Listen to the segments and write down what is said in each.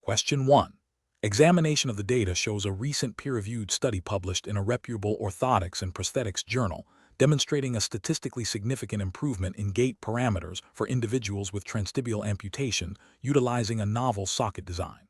Question 1. Examination of the data shows a recent peer-reviewed study published in a reputable orthotics and prosthetics journal demonstrating a statistically significant improvement in gait parameters for individuals with transtibial amputation utilizing a novel socket design.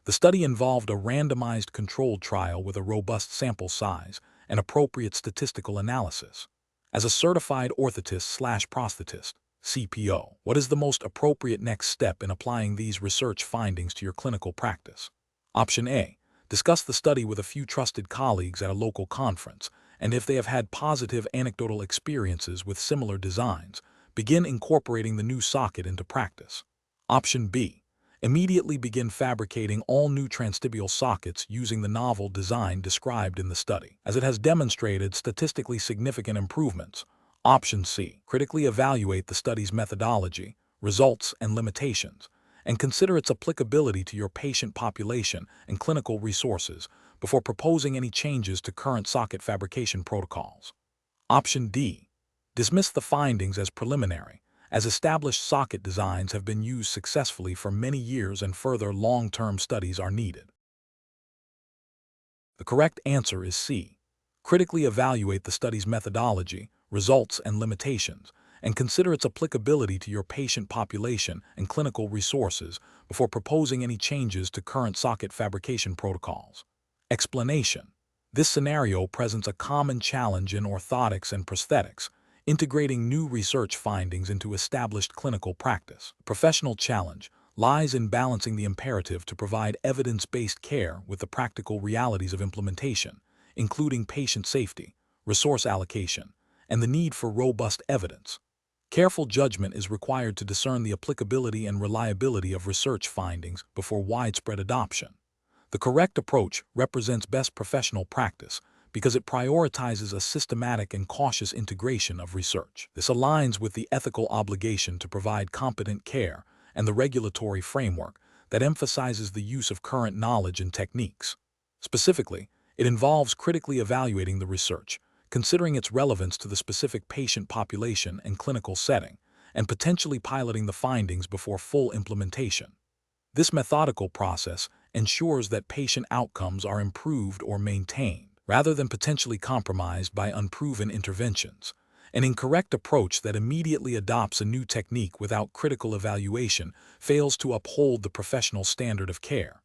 The study involved a randomized controlled trial with a robust sample size and appropriate statistical analysis. As a certified orthotist/prosthetist, CPO, what is the most appropriate next step in applying these research findings to your clinical practice? Option A. Discuss the study with a few trusted colleagues at a local conference, and if they have had positive anecdotal experiences with similar designs, begin incorporating the new socket into practice. Option B. Immediately begin fabricating all new transtibial sockets using the novel design described in the study, as it has demonstrated statistically significant improvements. Option C. Critically evaluate the study's methodology, results, and limitations, and consider its applicability to your patient population and clinical resources before proposing any changes to current socket fabrication protocols. Option D. Dismiss the findings as preliminary, as established socket designs have been used successfully for many years and further long-term studies are needed. The correct answer is C. Critically evaluate the study's methodology, results, and limitations, and consider its applicability to your patient population and clinical resources before proposing any changes to current socket fabrication protocols. Explanation. This scenario presents a common challenge in orthotics and prosthetics, integrating new research findings into established clinical practice. The professional challenge lies in balancing the imperative to provide evidence-based care with the practical realities of implementation, including patient safety, resource allocation, and the need for robust evidence. Careful judgment is required to discern the applicability and reliability of research findings before widespread adoption. The correct approach represents best professional practice because it prioritizes a systematic and cautious integration of research. This aligns with the ethical obligation to provide competent care and the regulatory framework that emphasizes the use of current knowledge and techniques. Specifically, it involves critically evaluating the research, considering its relevance to the specific patient population and clinical setting, and potentially piloting the findings before full implementation. This methodical process ensures that patient outcomes are improved or maintained, rather than potentially compromised by unproven interventions. An incorrect approach that immediately adopts a new technique without critical evaluation fails to uphold the professional standard of care.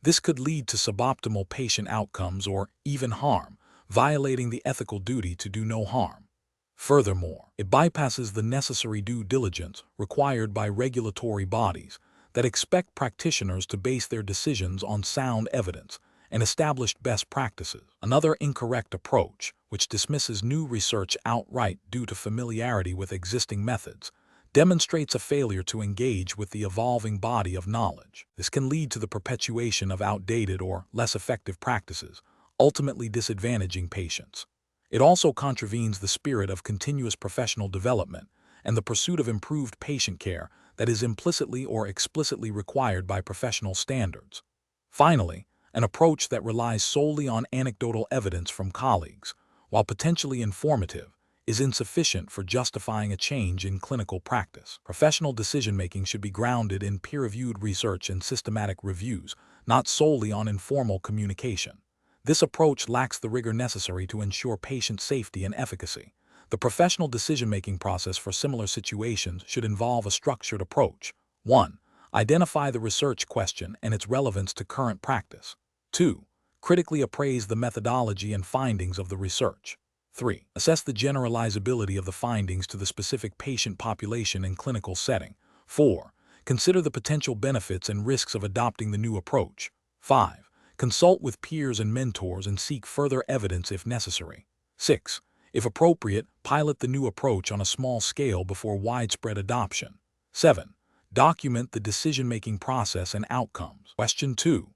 This could lead to suboptimal patient outcomes or even harm, violating the ethical duty to do no harm. Furthermore, it bypasses the necessary due diligence required by regulatory bodies that expect practitioners to base their decisions on sound evidence and established best practices. Another incorrect approach, which dismisses new research outright due to familiarity with existing methods, demonstrates a failure to engage with the evolving body of knowledge. This can lead to the perpetuation of outdated or less effective practices, ultimately disadvantaging patients. It also contravenes the spirit of continuous professional development and the pursuit of improved patient care that is implicitly or explicitly required by professional standards. Finally, an approach that relies solely on anecdotal evidence from colleagues, while potentially informative, is insufficient for justifying a change in clinical practice. Professional decision-making should be grounded in peer-reviewed research and systematic reviews, not solely on informal communication. This approach lacks the rigor necessary to ensure patient safety and efficacy. The professional decision-making process for similar situations should involve a structured approach. 1. Identify the research question and its relevance to current practice. 2. Critically appraise the methodology and findings of the research. 3. Assess the generalizability of the findings to the specific patient population and clinical setting. 4. Consider the potential benefits and risks of adopting the new approach. 5. Consult with peers and mentors and seek further evidence if necessary. 6. If appropriate, pilot the new approach on a small scale before widespread adoption. 7. Document the decision-making process and outcomes. Question 2.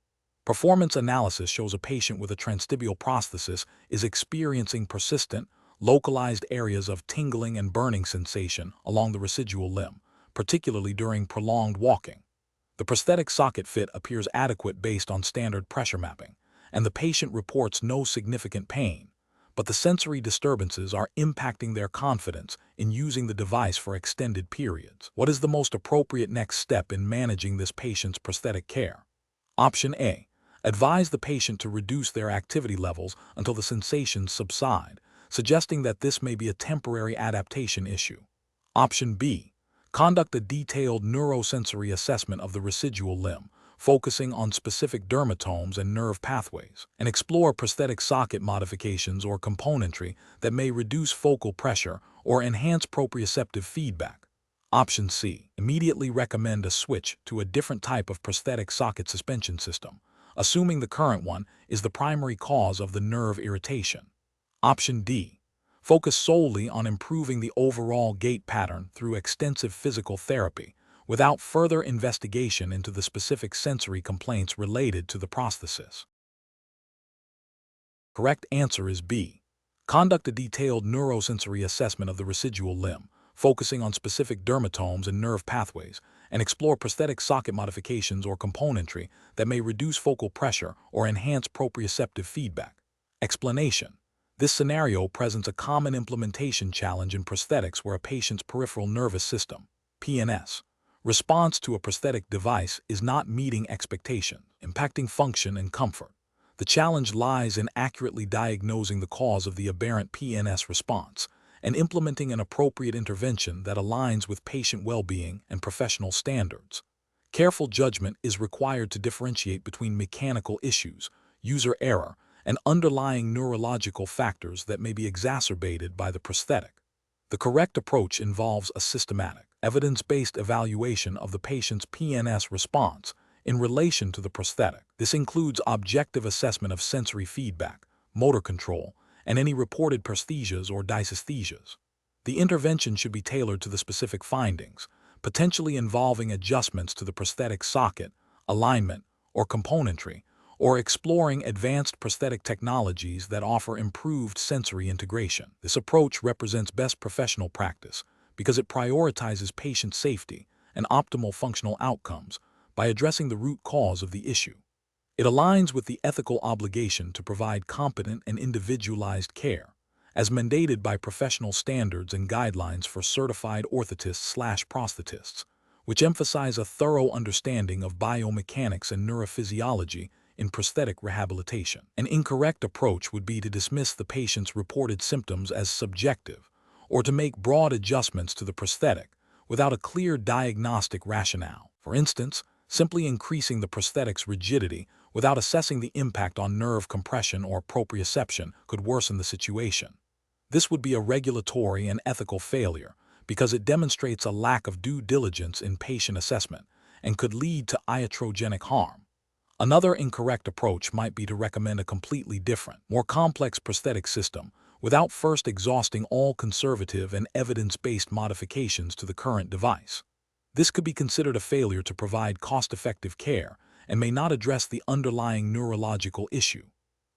Performance analysis shows a patient with a transtibial prosthesis is experiencing persistent, localized areas of tingling and burning sensation along the residual limb, particularly during prolonged walking. The prosthetic socket fit appears adequate based on standard pressure mapping, and the patient reports no significant pain, but the sensory disturbances are impacting their confidence in using the device for extended periods. What is the most appropriate next step in managing this patient's prosthetic care? Option A. Advise the patient to reduce their activity levels until the sensations subside, suggesting that this may be a temporary adaptation issue. Option B. Conduct a detailed neurosensory assessment of the residual limb, focusing on specific dermatomes and nerve pathways, and explore prosthetic socket modifications or componentry that may reduce focal pressure or enhance proprioceptive feedback. Option C. Immediately recommend a switch to a different type of prosthetic socket suspension system, assuming the current one is the primary cause of the nerve irritation. Option D. Focus solely on improving the overall gait pattern through extensive physical therapy, without further investigation into the specific sensory complaints related to the prosthesis. Correct answer is B. Conduct a detailed neurosensory assessment of the residual limb, focusing on specific dermatomes and nerve pathways, and explore prosthetic socket modifications or componentry that may reduce focal pressure or enhance proprioceptive feedback. Explanation. This scenario presents a common implementation challenge in prosthetics where a patient's peripheral nervous system, PNS, response to a prosthetic device is not meeting expectations, impacting function and comfort. The challenge lies in accurately diagnosing the cause of the aberrant PNS response and implementing an appropriate intervention that aligns with patient well-being and professional standards. Careful judgment is required to differentiate between mechanical issues, user error, and underlying neurological factors that may be exacerbated by the prosthetic. The correct approach involves a systematic, evidence-based evaluation of the patient's PNS response in relation to the prosthetic. This includes objective assessment of sensory feedback, motor control, and any reported paresthesias or dysesthesias. The intervention should be tailored to the specific findings, potentially involving adjustments to the prosthetic socket, alignment, or componentry, or exploring advanced prosthetic technologies that offer improved sensory integration. This approach represents best professional practice because it prioritizes patient safety and optimal functional outcomes by addressing the root cause of the issue. It aligns with the ethical obligation to provide competent and individualized care, as mandated by professional standards and guidelines for certified orthotists/prosthetists, which emphasize a thorough understanding of biomechanics and neurophysiology in prosthetic rehabilitation. An incorrect approach would be to dismiss the patient's reported symptoms as subjective, or to make broad adjustments to the prosthetic without a clear diagnostic rationale. For instance, simply increasing the prosthetic's rigidity without assessing the impact on nerve compression or proprioception could worsen the situation. This would be a regulatory and ethical failure because it demonstrates a lack of due diligence in patient assessment and could lead to iatrogenic harm. Another incorrect approach might be to recommend a completely different, more complex prosthetic system without first exhausting all conservative and evidence-based modifications to the current device. This could be considered a failure to provide cost-effective care and may not address the underlying neurological issue.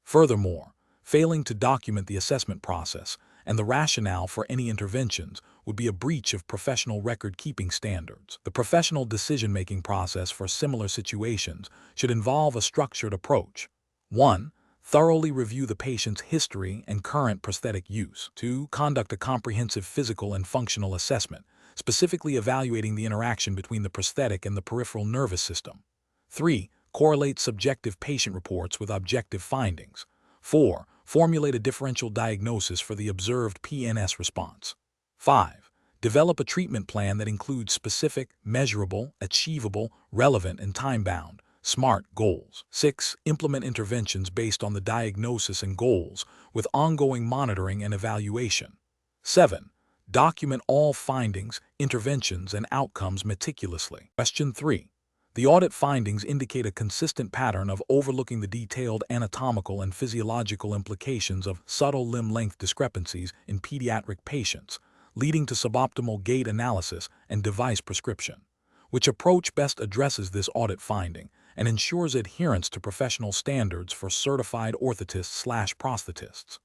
Furthermore, failing to document the assessment process and the rationale for any interventions would be a breach of professional record-keeping standards. The professional decision-making process for similar situations should involve a structured approach. 1. Thoroughly review the patient's history and current prosthetic use. 2. Conduct a comprehensive physical and functional assessment, specifically evaluating the interaction between the prosthetic and the peripheral nervous system. 3. Correlate subjective patient reports with objective findings. 4. Formulate a differential diagnosis for the observed PNS response. 5. Develop a treatment plan that includes specific, measurable, achievable, relevant, and time-bound, SMART goals. 6. Implement interventions based on the diagnosis and goals, with ongoing monitoring and evaluation. 7. Document all findings, interventions, and outcomes meticulously. Question 3. The audit findings indicate a consistent pattern of overlooking the detailed anatomical and physiological implications of subtle limb length discrepancies in pediatric patients, leading to suboptimal gait analysis and device prescription. Which approach best addresses this audit finding and ensures adherence to professional standards for certified orthotists/prosthetists?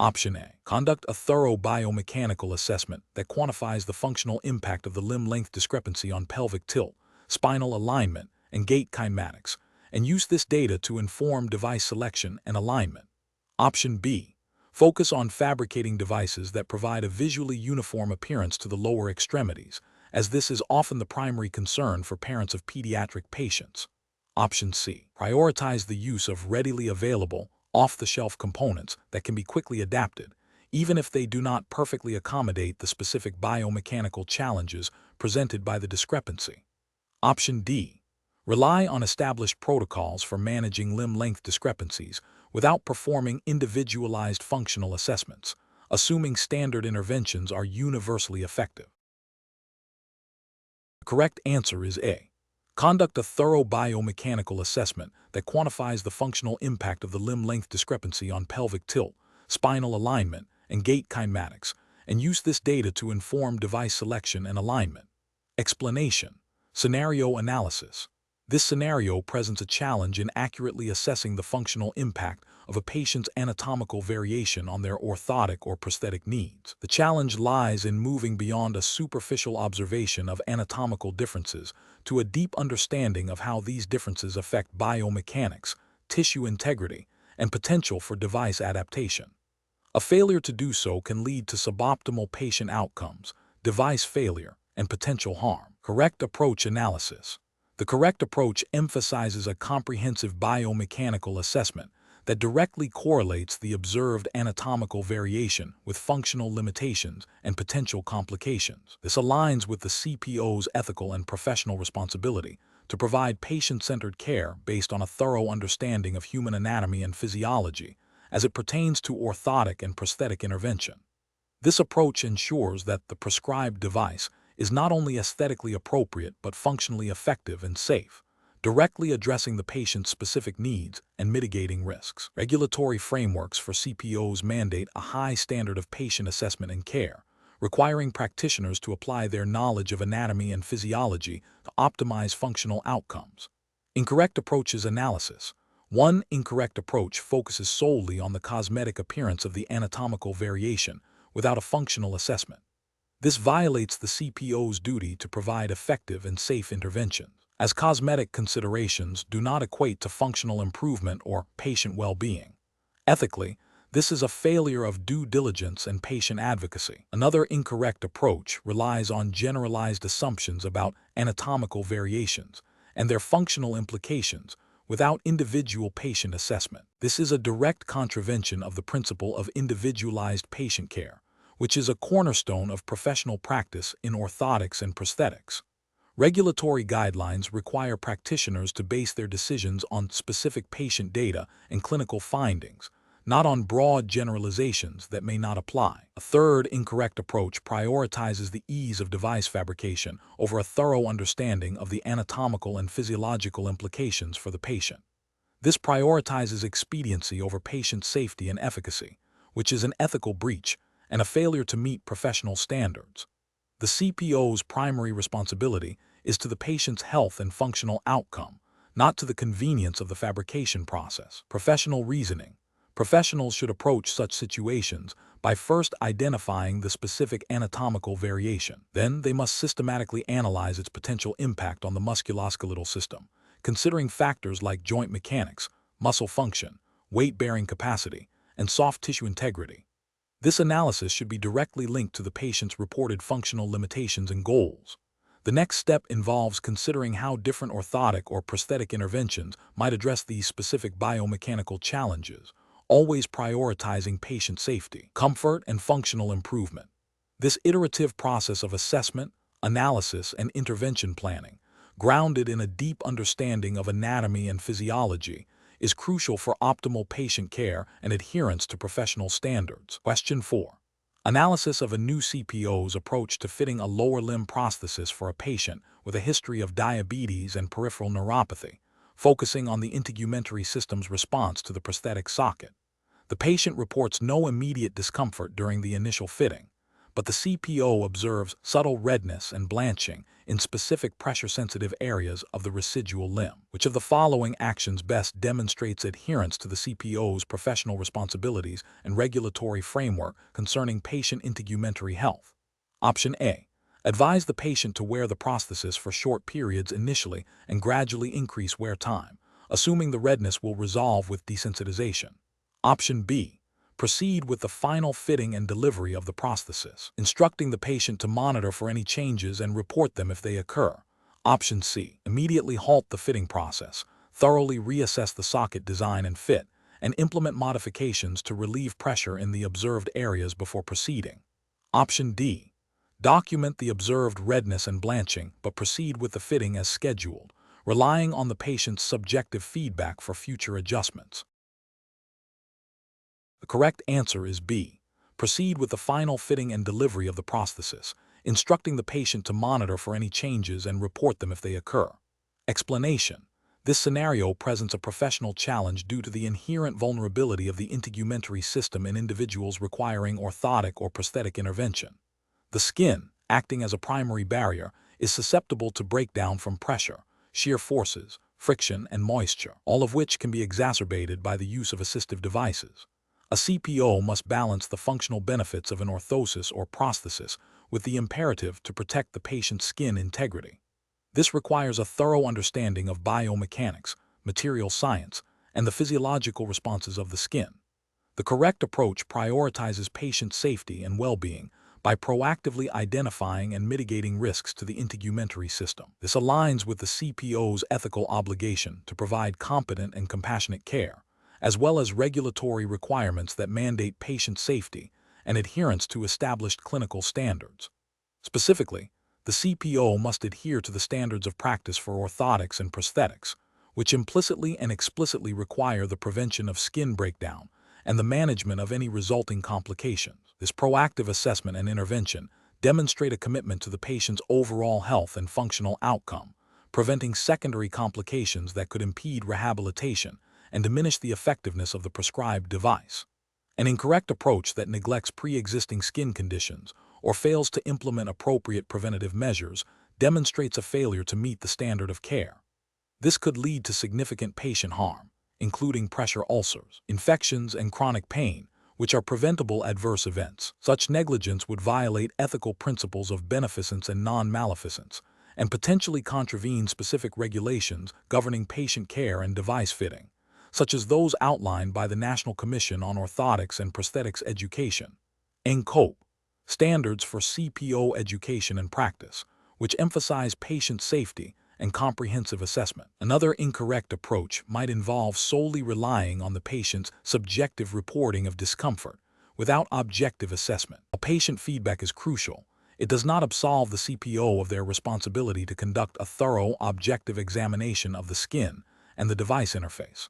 Option A. Conduct a thorough biomechanical assessment that quantifies the functional impact of the limb length discrepancy on pelvic tilt, spinal alignment, and gait kinematics, and use this data to inform device selection and alignment. Option B. Focus on fabricating devices that provide a visually uniform appearance to the lower extremities, as this is often the primary concern for parents of pediatric patients. Option C. Prioritize the use of readily available, off-the-shelf components that can be quickly adapted, even if they do not perfectly accommodate the specific biomechanical challenges presented by the discrepancy. Option D. Rely on established protocols for managing limb length discrepancies without performing individualized functional assessments, assuming standard interventions are universally effective. The correct answer is A. Conduct a thorough biomechanical assessment that quantifies the functional impact of the limb length discrepancy on pelvic tilt, spinal alignment, and gait kinematics, and use this data to inform device selection and alignment. Explanation. Scenario analysis. This scenario presents a challenge in accurately assessing the functional impact of a patient's anatomical variation on their orthotic or prosthetic needs. The challenge lies in moving beyond a superficial observation of anatomical differences to a deep understanding of how these differences affect biomechanics, tissue integrity, and potential for device adaptation. A failure to do so can lead to suboptimal patient outcomes, device failure, and potential harm. Correct approach analysis. The correct approach emphasizes a comprehensive biomechanical assessment that directly correlates the observed anatomical variation with functional limitations and potential complications. This aligns with the CPO's ethical and professional responsibility to provide patient-centered care based on a thorough understanding of human anatomy and physiology as it pertains to orthotic and prosthetic intervention. This approach ensures that the prescribed device is not only aesthetically appropriate but functionally effective and safe, directly addressing the patient's specific needs and mitigating risks. Regulatory frameworks for CPOs mandate a high standard of patient assessment and care, requiring practitioners to apply their knowledge of anatomy and physiology to optimize functional outcomes. Incorrect approaches analysis. One incorrect approach focuses solely on the cosmetic appearance of the anatomical variation without a functional assessment. This violates the CPO's duty to provide effective and safe interventions, as cosmetic considerations do not equate to functional improvement or patient well-being. Ethically, this is a failure of due diligence and patient advocacy. Another incorrect approach relies on generalized assumptions about anatomical variations and their functional implications without individual patient assessment. This is a direct contravention of the principle of individualized patient care, which is a cornerstone of professional practice in orthotics and prosthetics. Regulatory guidelines require practitioners to base their decisions on specific patient data and clinical findings, not on broad generalizations that may not apply. A third incorrect approach prioritizes the ease of device fabrication over a thorough understanding of the anatomical and physiological implications for the patient. This prioritizes expediency over patient safety and efficacy, which is an ethical breach and a failure to meet professional standards. The CPO's primary responsibility is to the patient's health and functional outcome, not to the convenience of the fabrication process. Professional reasoning. Professionals should approach such situations by first identifying the specific anatomical variation. Then they must systematically analyze its potential impact on the musculoskeletal system, considering factors like joint mechanics, muscle function, weight-bearing capacity, and soft tissue integrity. This analysis should be directly linked to the patient's reported functional limitations and goals. The next step involves considering how different orthotic or prosthetic interventions might address these specific biomechanical challenges, always prioritizing patient safety, comfort, and functional improvement. This iterative process of assessment, analysis, and intervention planning, grounded in a deep understanding of anatomy and physiology, is crucial for optimal patient care and adherence to professional standards. Question 4. Analysis of a new CPO's approach to fitting a lower limb prosthesis for a patient with a history of diabetes and peripheral neuropathy, focusing on the integumentary system's response to the prosthetic socket. The patient reports no immediate discomfort during the initial fitting, but the CPO observes subtle redness and blanching in specific pressure-sensitive areas of the residual limb. Which of the following actions best demonstrates adherence to the CPO's professional responsibilities and regulatory framework concerning patient integumentary health? Option A. Advise the patient to wear the prosthesis for short periods initially and gradually increase wear time, assuming the redness will resolve with desensitization. Option B. Proceed with the final fitting and delivery of the prosthesis, instructing the patient to monitor for any changes and report them if they occur. Option C. Immediately halt the fitting process, thoroughly reassess the socket design and fit, and implement modifications to relieve pressure in the observed areas before proceeding. Option D. Document the observed redness and blanching, but proceed with the fitting as scheduled, relying on the patient's subjective feedback for future adjustments. The correct answer is B. Proceed with the final fitting and delivery of the prosthesis, instructing the patient to monitor for any changes and report them if they occur. Explanation. This scenario presents a professional challenge due to the inherent vulnerability of the integumentary system in individuals requiring orthotic or prosthetic intervention. The skin, acting as a primary barrier, is susceptible to breakdown from pressure, shear forces, friction, and moisture, all of which can be exacerbated by the use of assistive devices. A CPO must balance the functional benefits of an orthosis or prosthesis with the imperative to protect the patient's skin integrity. This requires a thorough understanding of biomechanics, material science, and the physiological responses of the skin. The correct approach prioritizes patient safety and well-being by proactively identifying and mitigating risks to the integumentary system. This aligns with the CPO's ethical obligation to provide competent and compassionate care, as well as regulatory requirements that mandate patient safety and adherence to established clinical standards. Specifically, the CPO must adhere to the standards of practice for orthotics and prosthetics, which implicitly and explicitly require the prevention of skin breakdown and the management of any resulting complications. This proactive assessment and intervention demonstrate a commitment to the patient's overall health and functional outcome, preventing secondary complications that could impede rehabilitation and diminish the effectiveness of the prescribed device. An incorrect approach that neglects pre-existing skin conditions or fails to implement appropriate preventative measures demonstrates a failure to meet the standard of care. This could lead to significant patient harm, including pressure ulcers, infections, and chronic pain, which are preventable adverse events. Such negligence would violate ethical principles of beneficence and non-maleficence, and potentially contravene specific regulations governing patient care and device fitting, such as those outlined by the National Commission on Orthotics and Prosthetics Education, NCOPE, standards for CPO education and practice, which emphasize patient safety and comprehensive assessment. Another incorrect approach might involve solely relying on the patient's subjective reporting of discomfort without objective assessment. While patient feedback is crucial, it does not absolve the CPO of their responsibility to conduct a thorough, objective examination of the skin and the device interface.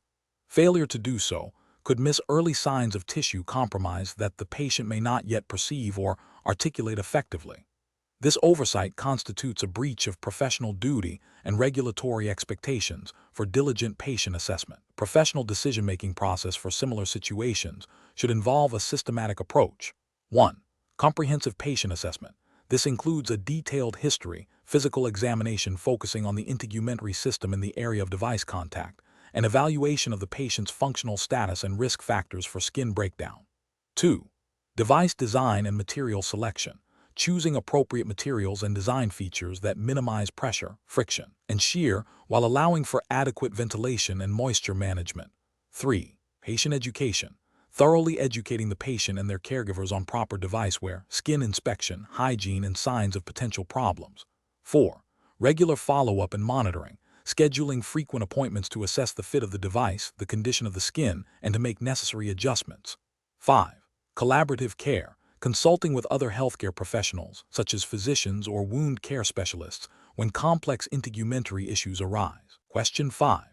Failure to do so could miss early signs of tissue compromise that the patient may not yet perceive or articulate effectively. This oversight constitutes a breach of professional duty and regulatory expectations for diligent patient assessment. Professional decision-making process for similar situations should involve a systematic approach. 1. Comprehensive patient assessment. This includes a detailed history, physical examination focusing on the integumentary system in the area of device contact, and evaluation of the patient's functional status and risk factors for skin breakdown. 2. Device design and material selection. Choosing appropriate materials and design features that minimize pressure, friction, and shear while allowing for adequate ventilation and moisture management. 3. Patient education. Thoroughly educating the patient and their caregivers on proper device wear, skin inspection, hygiene, and signs of potential problems. 4. Regular follow-up and monitoring. Scheduling frequent appointments to assess the fit of the device, the condition of the skin, and to make necessary adjustments. 5. Collaborative care. Consulting with other healthcare professionals, such as physicians or wound care specialists, when complex integumentary issues arise. Question 5.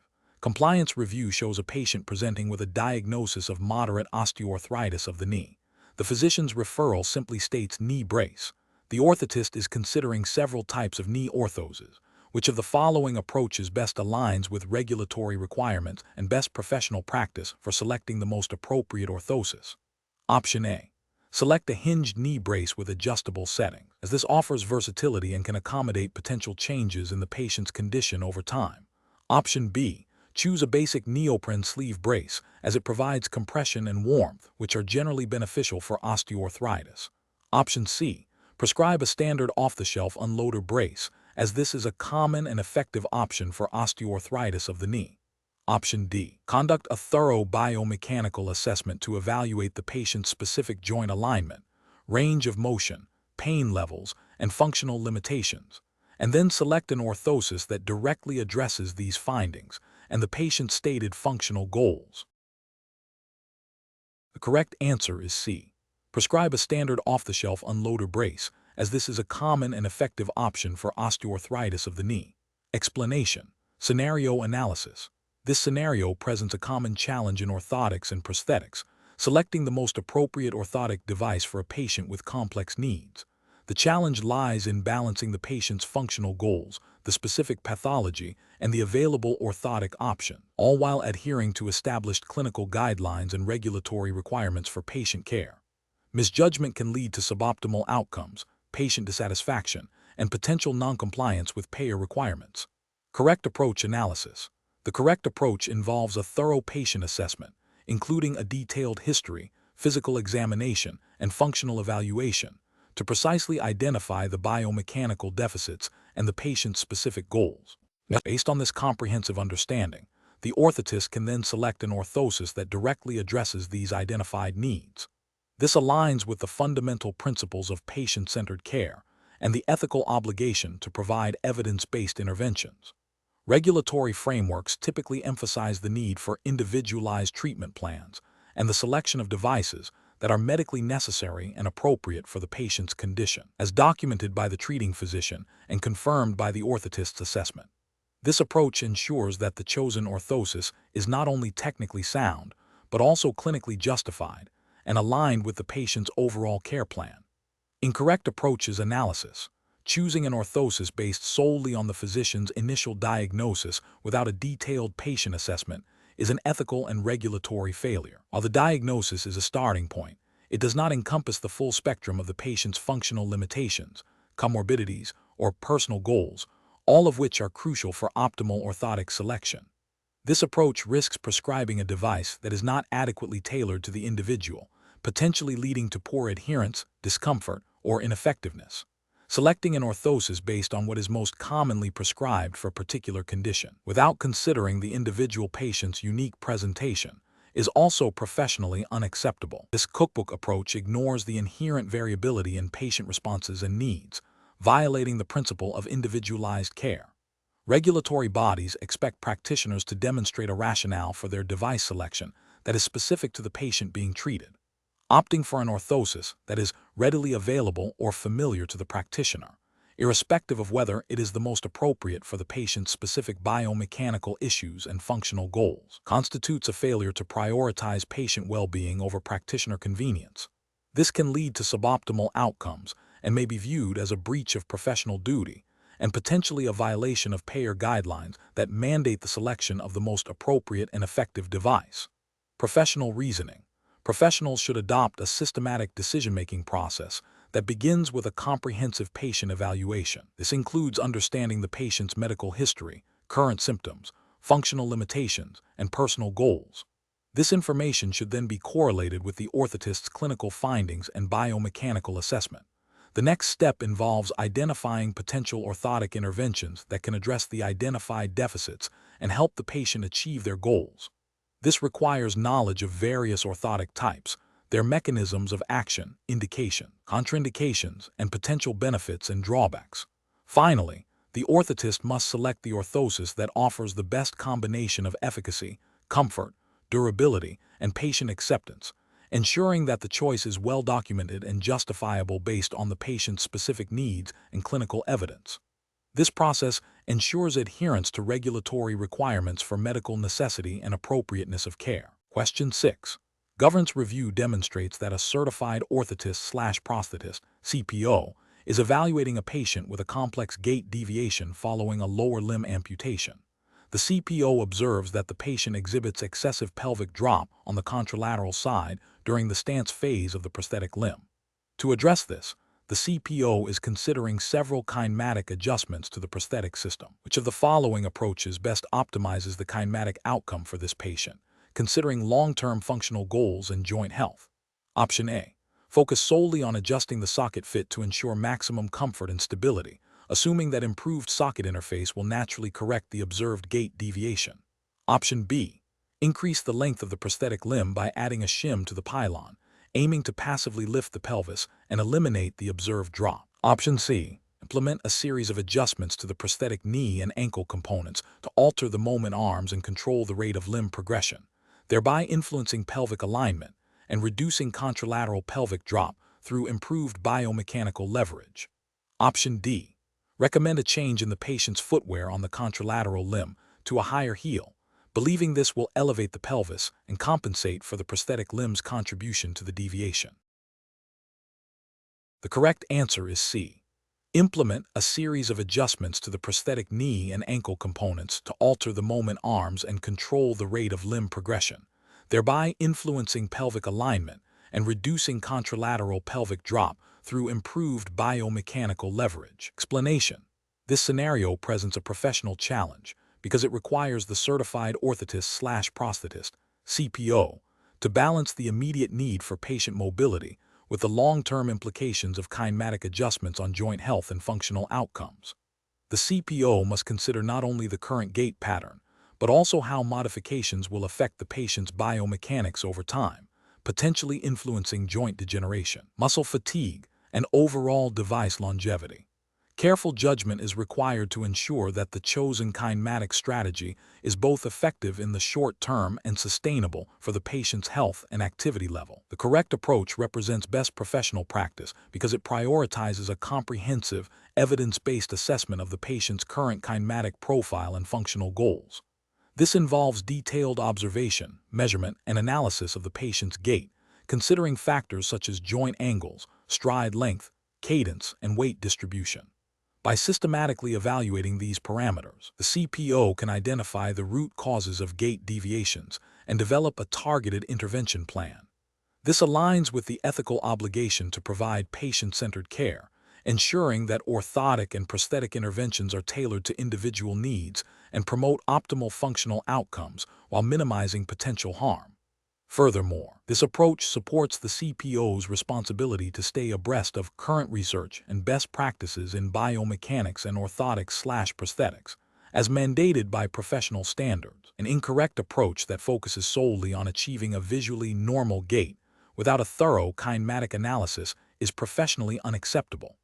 Compliance review shows a patient presenting with a diagnosis of moderate osteoarthritis of the knee. The physician's referral simply states knee brace. The orthotist is considering several types of knee orthoses. Which of the following approaches best aligns with regulatory requirements and best professional practice for selecting the most appropriate orthosis? Option A. Select a hinged knee brace with adjustable settings, as this offers versatility and can accommodate potential changes in the patient's condition over time. Option B. Choose a basic neoprene sleeve brace, as it provides compression and warmth, which are generally beneficial for osteoarthritis. Option C. Prescribe a standard off-the-shelf unloader brace, as this is a common and effective option for osteoarthritis of the knee. Option D. Conduct a thorough biomechanical assessment to evaluate the patient's specific joint alignment, range of motion, pain levels, and functional limitations, and then select an orthosis that directly addresses these findings, and the patient's stated functional goals. The correct answer is C. Prescribe a standard off-the-shelf unloader brace, as this is a common and effective option for osteoarthritis of the knee. Explanation. Scenario analysis. This scenario presents a common challenge in orthotics and prosthetics, selecting the most appropriate orthotic device for a patient with complex needs. The challenge lies in balancing the patient's functional goals, the specific pathology, and the available orthotic option, all while adhering to established clinical guidelines and regulatory requirements for patient care. Misjudgment can lead to suboptimal outcomes, patient dissatisfaction, and potential noncompliance with payer requirements. Correct approach analysis. The correct approach involves a thorough patient assessment, including a detailed history, physical examination, and functional evaluation, to precisely identify the biomechanical deficits and the patient's specific goals. Based on this comprehensive understanding, the orthotist can then select an orthosis that directly addresses these identified needs. This aligns with the fundamental principles of patient-centered care and the ethical obligation to provide evidence-based interventions. Regulatory frameworks typically emphasize the need for individualized treatment plans and the selection of devices that are medically necessary and appropriate for the patient's condition, as documented by the treating physician and confirmed by the orthotist's assessment. This approach ensures that the chosen orthosis is not only technically sound, but also clinically justified and aligned with the patient's overall care plan. Incorrect approach is analysis. Choosing an orthosis based solely on the physician's initial diagnosis without a detailed patient assessment is an ethical and regulatory failure. While the diagnosis is a starting point, it does not encompass the full spectrum of the patient's functional limitations, comorbidities, or personal goals, all of which are crucial for optimal orthotic selection. This approach risks prescribing a device that is not adequately tailored to the individual, potentially leading to poor adherence, discomfort, or ineffectiveness. Selecting an orthosis based on what is most commonly prescribed for a particular condition, without considering the individual patient's unique presentation, is also professionally unacceptable. This cookbook approach ignores the inherent variability in patient responses and needs, violating the principle of individualized care. Regulatory bodies expect practitioners to demonstrate a rationale for their device selection that is specific to the patient being treated. Opting for an orthosis that is readily available or familiar to the practitioner, irrespective of whether it is the most appropriate for the patient's specific biomechanical issues and functional goals, constitutes a failure to prioritize patient well-being over practitioner convenience. This can lead to suboptimal outcomes and may be viewed as a breach of professional duty and potentially a violation of payer guidelines that mandate the selection of the most appropriate and effective device. Professional reasoning. Professionals should adopt a systematic decision-making process that begins with a comprehensive patient evaluation. This includes understanding the patient's medical history, current symptoms, functional limitations, and personal goals. This information should then be correlated with the orthotist's clinical findings and biomechanical assessment. The next step involves identifying potential orthotic interventions that can address the identified deficits and help the patient achieve their goals. This requires knowledge of various orthotic types, their mechanisms of action, indication, contraindications, and potential benefits and drawbacks. Finally, the orthotist must select the orthosis that offers the best combination of efficacy, comfort, durability, and patient acceptance, ensuring that the choice is well documented and justifiable based on the patient's specific needs and clinical evidence. This process ensures adherence to regulatory requirements for medical necessity and appropriateness of care. Question 6. Governance review demonstrates that a certified orthotist/prosthetist, CPO, is evaluating a patient with a complex gait deviation following a lower limb amputation. The CPO observes that the patient exhibits excessive pelvic drop on the contralateral side during the stance phase of the prosthetic limb. To address this, the CPO is considering several kinematic adjustments to the prosthetic system. Which of the following approaches best optimizes the kinematic outcome for this patient, considering long-term functional goals and joint health? Option A. Focus solely on adjusting the socket fit to ensure maximum comfort and stability, assuming that improved socket interface will naturally correct the observed gait deviation. Option B. Increase the length of the prosthetic limb by adding a shim to the pylon, aiming to passively lift the pelvis and eliminate the observed drop. Option C. Implement a series of adjustments to the prosthetic knee and ankle components to alter the moment arms and control the rate of limb progression, thereby influencing pelvic alignment and reducing contralateral pelvic drop through improved biomechanical leverage. Option D. Recommend a change in the patient's footwear on the contralateral limb to a higher heel, believing this will elevate the pelvis and compensate for the prosthetic limb's contribution to the deviation. The correct answer is C. Implement a series of adjustments to the prosthetic knee and ankle components to alter the moment arms and control the rate of limb progression, thereby influencing pelvic alignment and reducing contralateral pelvic drop through improved biomechanical leverage. Explanation: this scenario presents a professional challenge because it requires the certified orthotist/prosthetist, CPO, to balance the immediate need for patient mobility with the long-term implications of kinematic adjustments on joint health and functional outcomes. The CPO must consider not only the current gait pattern, but also how modifications will affect the patient's biomechanics over time, potentially influencing joint degeneration, muscle fatigue, and overall device longevity. Careful judgment is required to ensure that the chosen kinematic strategy is both effective in the short term and sustainable for the patient's health and activity level. The correct approach represents best professional practice because it prioritizes a comprehensive, evidence-based assessment of the patient's current kinematic profile and functional goals. This involves detailed observation, measurement, and analysis of the patient's gait, considering factors such as joint angles, stride length, cadence, and weight distribution. By systematically evaluating these parameters, the CPO can identify the root causes of gait deviations and develop a targeted intervention plan. This aligns with the ethical obligation to provide patient-centered care, ensuring that orthotic and prosthetic interventions are tailored to individual needs and promote optimal functional outcomes while minimizing potential harm. Furthermore, this approach supports the CPO's responsibility to stay abreast of current research and best practices in biomechanics and orthotics/prosthetics, as mandated by professional standards. An incorrect approach that focuses solely on achieving a visually normal gait without a thorough kinematic analysis is professionally unacceptable.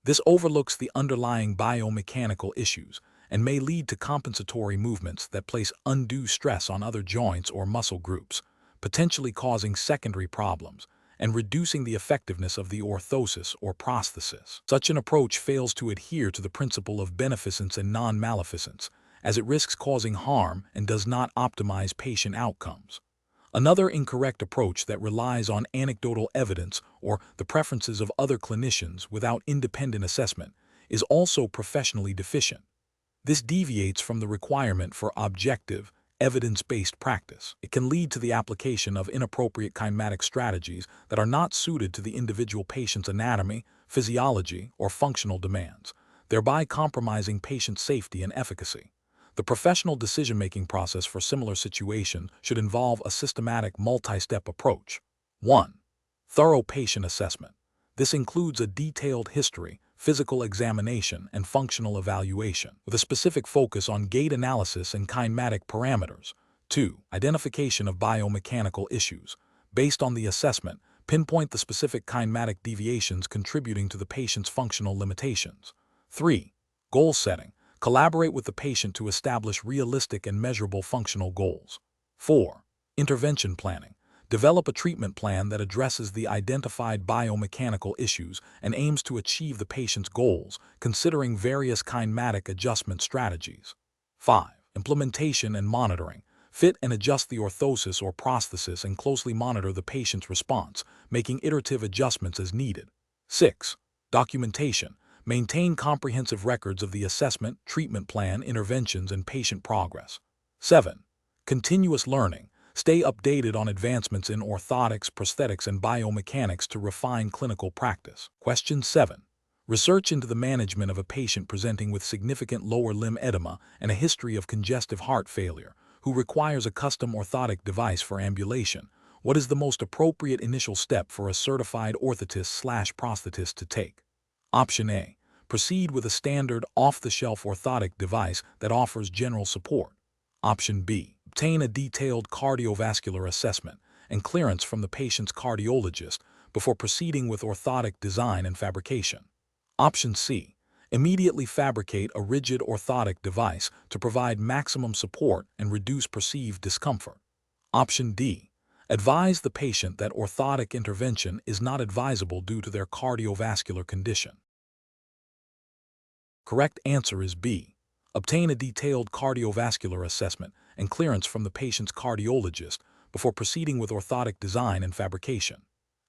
This overlooks the underlying biomechanical issues and may lead to compensatory movements that place undue stress on other joints or muscle groups, potentially causing secondary problems and reducing the effectiveness of the orthosis or prosthesis. Such an approach fails to adhere to the principle of beneficence and non-maleficence, as it risks causing harm and does not optimize patient outcomes. Another incorrect approach that relies on anecdotal evidence or the preferences of other clinicians without independent assessment is also professionally deficient. This deviates from the requirement for objective, evidence-based practice. It can lead to the application of inappropriate kinematic strategies that are not suited to the individual patient's anatomy, physiology, or functional demands, thereby compromising patient safety and efficacy. The professional decision-making process for similar situations should involve a systematic multi-step approach. 1. Thorough patient assessment. This includes a detailed history, physical examination, and functional evaluation, with a specific focus on gait analysis and kinematic parameters. 2. Identification of biomechanical issues. Based on the assessment, pinpoint the specific kinematic deviations contributing to the patient's functional limitations. 3. Goal setting. Collaborate with the patient to establish realistic and measurable functional goals. 4. Intervention planning. Develop a treatment plan that addresses the identified biomechanical issues and aims to achieve the patient's goals, considering various kinematic adjustment strategies. 5. Implementation and monitoring. Fit and adjust the orthosis or prosthesis and closely monitor the patient's response, making iterative adjustments as needed. 6. Documentation. Maintain comprehensive records of the assessment, treatment plan, interventions, and patient progress. 7. Continuous learning. Stay updated on advancements in orthotics, prosthetics, and biomechanics to refine clinical practice. Question 7. Research into the management of a patient presenting with significant lower limb edema and a history of congestive heart failure, who requires a custom orthotic device for ambulation. What is the most appropriate initial step for a certified orthotist/prosthetist to take? Option A. Proceed with a standard off-the-shelf orthotic device that offers general support. Option B. Obtain a detailed cardiovascular assessment and clearance from the patient's cardiologist before proceeding with orthotic design and fabrication. Option C. Immediately fabricate a rigid orthotic device to provide maximum support and reduce perceived discomfort. Option D. Advise the patient that orthotic intervention is not advisable due to their cardiovascular condition. Correct answer is B. Obtain a detailed cardiovascular assessment and clearance from the patient's cardiologist before proceeding with orthotic design and fabrication.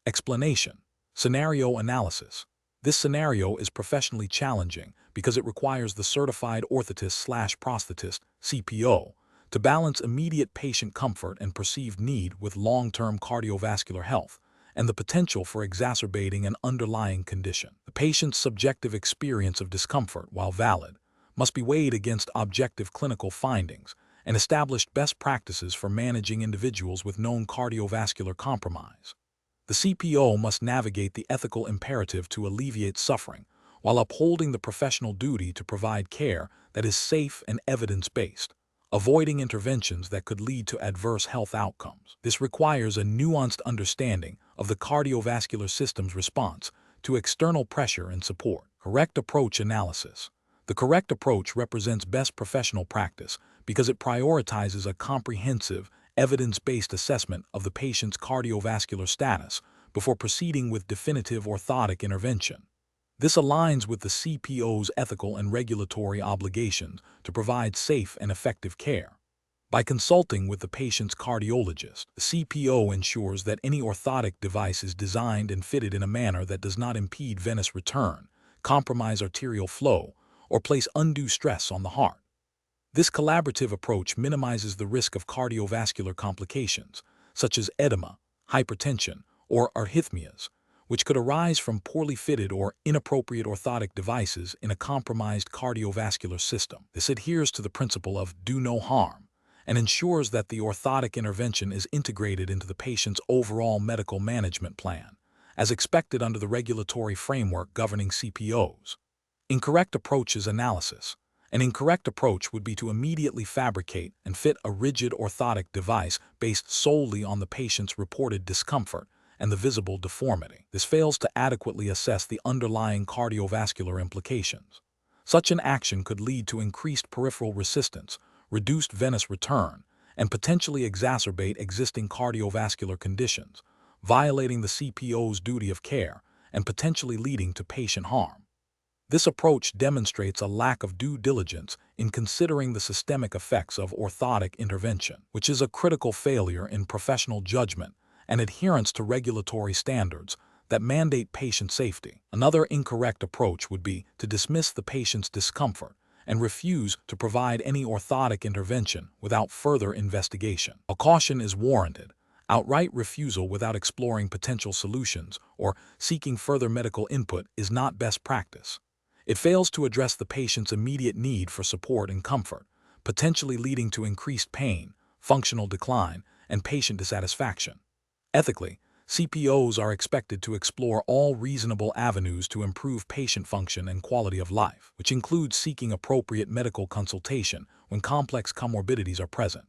Explanation. Scenario analysis. This scenario is professionally challenging because it requires the certified orthotist/prosthetist, CPO, to balance immediate patient comfort and perceived need with long-term cardiovascular health and the potential for exacerbating an underlying condition. The patient's subjective experience of discomfort, while valid, must be weighed against objective clinical findings and established best practices for managing individuals with known cardiovascular compromise. The CPO must navigate the ethical imperative to alleviate suffering while upholding the professional duty to provide care that is safe and evidence-based, avoiding interventions that could lead to adverse health outcomes. This requires a nuanced understanding of the cardiovascular system's response to external pressure and support. Correct approach analysis. The correct approach represents best professional practice because it prioritizes a comprehensive, evidence-based assessment of the patient's cardiovascular status before proceeding with definitive orthotic intervention. This aligns with the CPO's ethical and regulatory obligations to provide safe and effective care. By consulting with the patient's cardiologist, the CPO ensures that any orthotic device is designed and fitted in a manner that does not impede venous return, compromise arterial flow, or place undue stress on the heart. This collaborative approach minimizes the risk of cardiovascular complications, such as edema, hypertension, or arrhythmias, which could arise from poorly fitted or inappropriate orthotic devices in a compromised cardiovascular system. This adheres to the principle of do no harm and ensures that the orthotic intervention is integrated into the patient's overall medical management plan, as expected under the regulatory framework governing CPOs. Incorrect approaches analysis. An incorrect approach would be to immediately fabricate and fit a rigid orthotic device based solely on the patient's reported discomfort and the visible deformity. This fails to adequately assess the underlying cardiovascular implications. Such an action could lead to increased peripheral resistance, reduced venous return, and potentially exacerbate existing cardiovascular conditions, violating the CPO's duty of care and potentially leading to patient harm. This approach demonstrates a lack of due diligence in considering the systemic effects of orthotic intervention, which is a critical failure in professional judgment and adherence to regulatory standards that mandate patient safety. Another incorrect approach would be to dismiss the patient's discomfort and refuse to provide any orthotic intervention without further investigation. A caution is warranted. Outright refusal without exploring potential solutions or seeking further medical input is not best practice. It fails to address the patient's immediate need for support and comfort, potentially leading to increased pain, functional decline, and patient dissatisfaction. Ethically, CPOs are expected to explore all reasonable avenues to improve patient function and quality of life, which includes seeking appropriate medical consultation when complex comorbidities are present.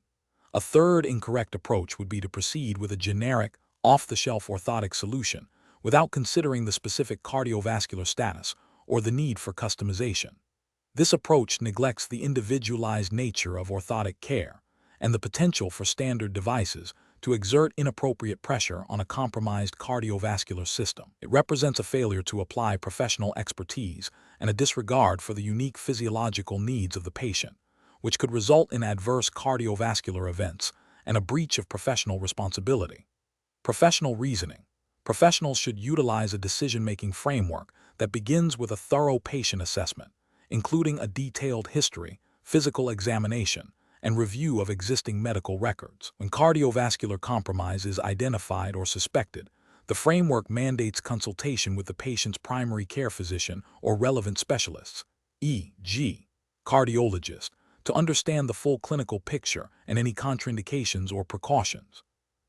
A third incorrect approach would be to proceed with a generic, off-the-shelf orthotic solution without considering the specific cardiovascular status or the need for customization. This approach neglects the individualized nature of orthotic care and the potential for standard devices to exert inappropriate pressure on a compromised cardiovascular system. It represents a failure to apply professional expertise and a disregard for the unique physiological needs of the patient, which could result in adverse cardiovascular events and a breach of professional responsibility. Professional reasoning. Professionals should utilize a decision-making framework that begins with a thorough patient assessment, including a detailed history, physical examination, and review of existing medical records. When cardiovascular compromise is identified or suspected, the framework mandates consultation with the patient's primary care physician or relevant specialists, e.g., cardiologist, to understand the full clinical picture and any contraindications or precautions.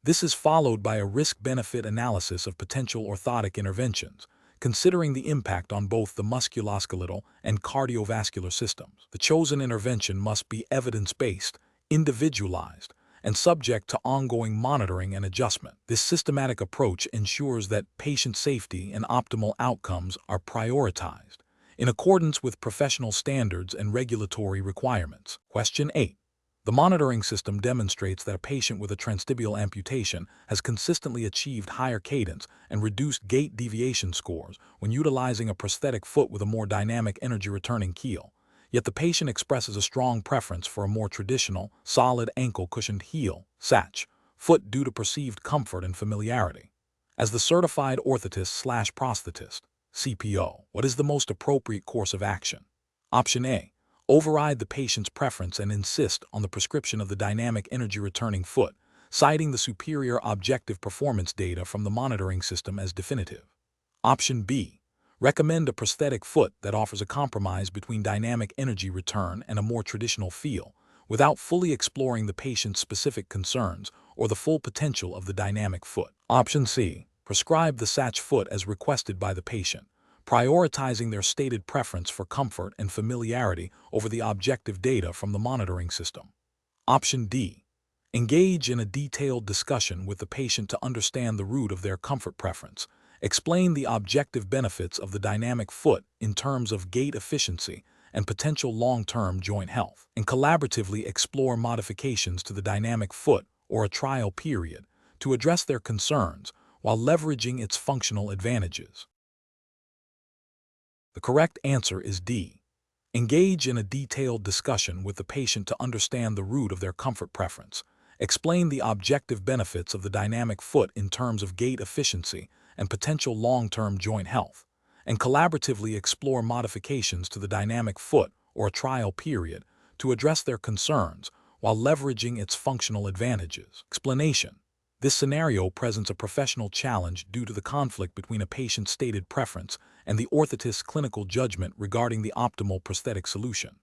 This is followed by a risk-benefit analysis of potential orthotic interventions, considering the impact on both the musculoskeletal and cardiovascular systems. The chosen intervention must be evidence-based, individualized, and subject to ongoing monitoring and adjustment. This systematic approach ensures that patient safety and optimal outcomes are prioritized, in accordance with professional standards and regulatory requirements. Question 8. The monitoring system demonstrates that a patient with a transtibial amputation has consistently achieved higher cadence and reduced gait deviation scores when utilizing a prosthetic foot with a more dynamic energy-returning keel. Yet the patient expresses a strong preference for a more traditional, solid ankle-cushioned heel (SACH) foot due to perceived comfort and familiarity. As the certified orthotist/prosthetist, CPO, what is the most appropriate course of action? Option A. Override the patient's preference and insist on the prescription of the dynamic energy-returning foot, citing the superior objective performance data from the monitoring system as definitive. Option B. Recommend a prosthetic foot that offers a compromise between dynamic energy return and a more traditional feel, without fully exploring the patient's specific concerns or the full potential of the dynamic foot. Option C. Prescribe the SACH foot as requested by the patient, prioritizing their stated preference for comfort and familiarity over the objective data from the monitoring system. Option D. Engage in a detailed discussion with the patient to understand the root of their comfort preference. Explain the objective benefits of the dynamic foot in terms of gait efficiency and potential long-term joint health, and collaboratively explore modifications to the dynamic foot or a trial period to address their concerns while leveraging its functional advantages. The correct answer is D. Engage in a detailed discussion with the patient to understand the root of their comfort preference. Explain the objective benefits of the dynamic foot in terms of gait efficiency and potential long-term joint health, and collaboratively explore modifications to the dynamic foot or a trial period to address their concerns while leveraging its functional advantages. Explanation. This scenario presents a professional challenge due to the conflict between a patient's stated preference and the orthotist's clinical judgment regarding the optimal prosthetic solution.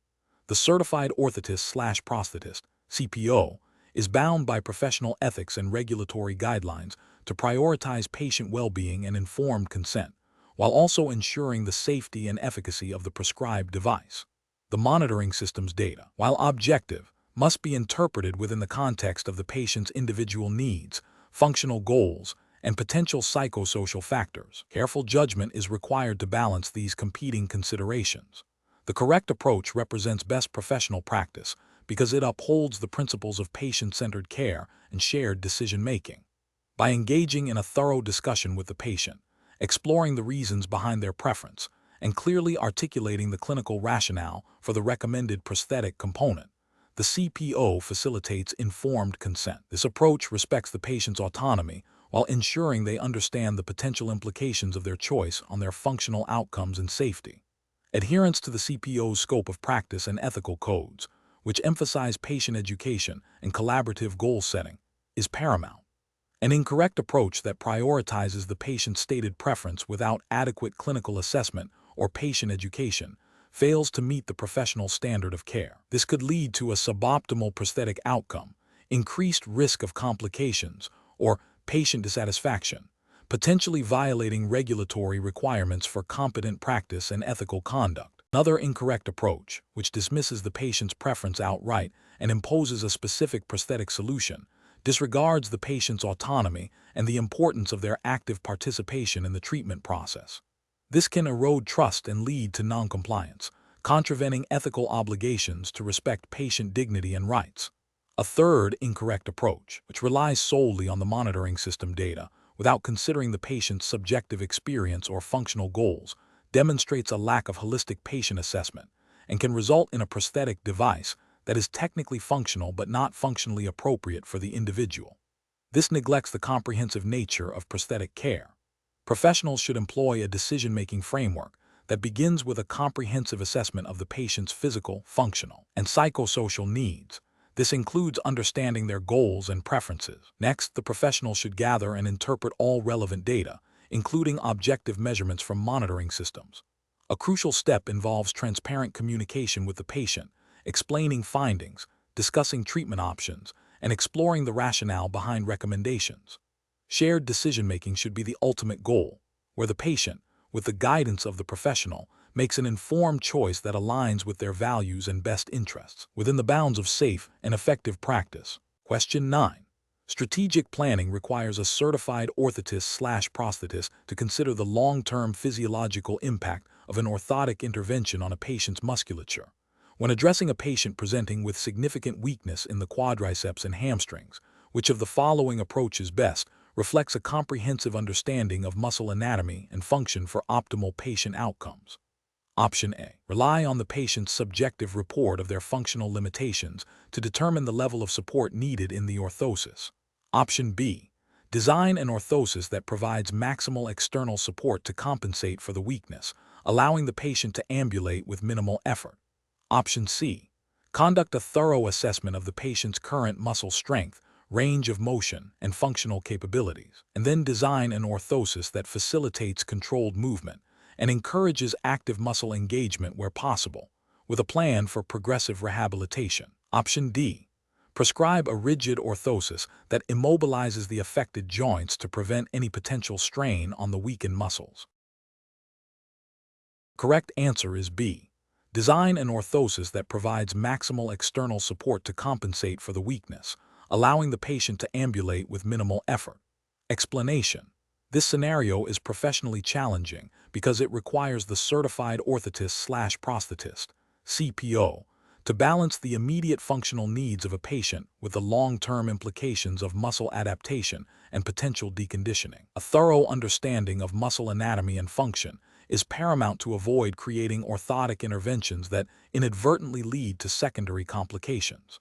The certified orthotist/prosthetist, CPO, is bound by professional ethics and regulatory guidelines to prioritize patient well-being and informed consent, while also ensuring the safety and efficacy of the prescribed device. The monitoring system's data, while objective, must be interpreted within the context of the patient's individual needs, functional goals, and potential psychosocial factors. Careful judgment is required to balance these competing considerations. The correct approach represents best professional practice because it upholds the principles of patient-centered care and shared decision-making. By engaging in a thorough discussion with the patient, exploring the reasons behind their preference, and clearly articulating the clinical rationale for the recommended prosthetic component, the CPO facilitates informed consent. This approach respects the patient's autonomy while ensuring they understand the potential implications of their choice on their functional outcomes and safety. Adherence to the CPO's scope of practice and ethical codes, which emphasize patient education and collaborative goal setting, is paramount. An incorrect approach that prioritizes the patient's stated preference without adequate clinical assessment or patient education fails to meet the professional standard of care. This could lead to a suboptimal prosthetic outcome, increased risk of complications, or patient dissatisfaction, potentially violating regulatory requirements for competent practice and ethical conduct. Another incorrect approach, which dismisses the patient's preference outright and imposes a specific prosthetic solution, disregards the patient's autonomy and the importance of their active participation in the treatment process. This can erode trust and lead to noncompliance, contravening ethical obligations to respect patient dignity and rights. A third incorrect approach, which relies solely on the monitoring system data without considering the patient's subjective experience or functional goals, demonstrates a lack of holistic patient assessment and can result in a prosthetic device that is technically functional but not functionally appropriate for the individual. This neglects the comprehensive nature of prosthetic care. Professionals should employ a decision-making framework that begins with a comprehensive assessment of the patient's physical, functional, and psychosocial needs. This includes understanding their goals and preferences. Next, the professional should gather and interpret all relevant data, including objective measurements from monitoring systems. A crucial step involves transparent communication with the patient, explaining findings, discussing treatment options, and exploring the rationale behind recommendations. Shared decision-making should be the ultimate goal, where the patient, with the guidance of the professional, makes an informed choice that aligns with their values and best interests, within the bounds of safe and effective practice. Question 9. Strategic planning requires a certified orthotist/prosthetist to consider the long-term physiological impact of an orthotic intervention on a patient's musculature. When addressing a patient presenting with significant weakness in the quadriceps and hamstrings, which of the following approaches best reflects a comprehensive understanding of muscle anatomy and function for optimal patient outcomes? Option A. Rely on the patient's subjective report of their functional limitations to determine the level of support needed in the orthosis. Option B. Design an orthosis that provides maximal external support to compensate for the weakness, allowing the patient to ambulate with minimal effort. Option C. Conduct a thorough assessment of the patient's current muscle strength, range of motion, and functional capabilities, and then design an orthosis that facilitates controlled movement and encourages active muscle engagement where possible, with a plan for progressive rehabilitation. Option D. Prescribe a rigid orthosis that immobilizes the affected joints to prevent any potential strain on the weakened muscles. Correct answer is B. Design an orthosis that provides maximal external support to compensate for the weakness, allowing the patient to ambulate with minimal effort. Explanation: this scenario is professionally challenging because it requires the certified orthotist/prosthetist, CPO, to balance the immediate functional needs of a patient with the long-term implications of muscle adaptation and potential deconditioning. A thorough understanding of muscle anatomy and function is paramount to avoid creating orthotic interventions that inadvertently lead to secondary complications.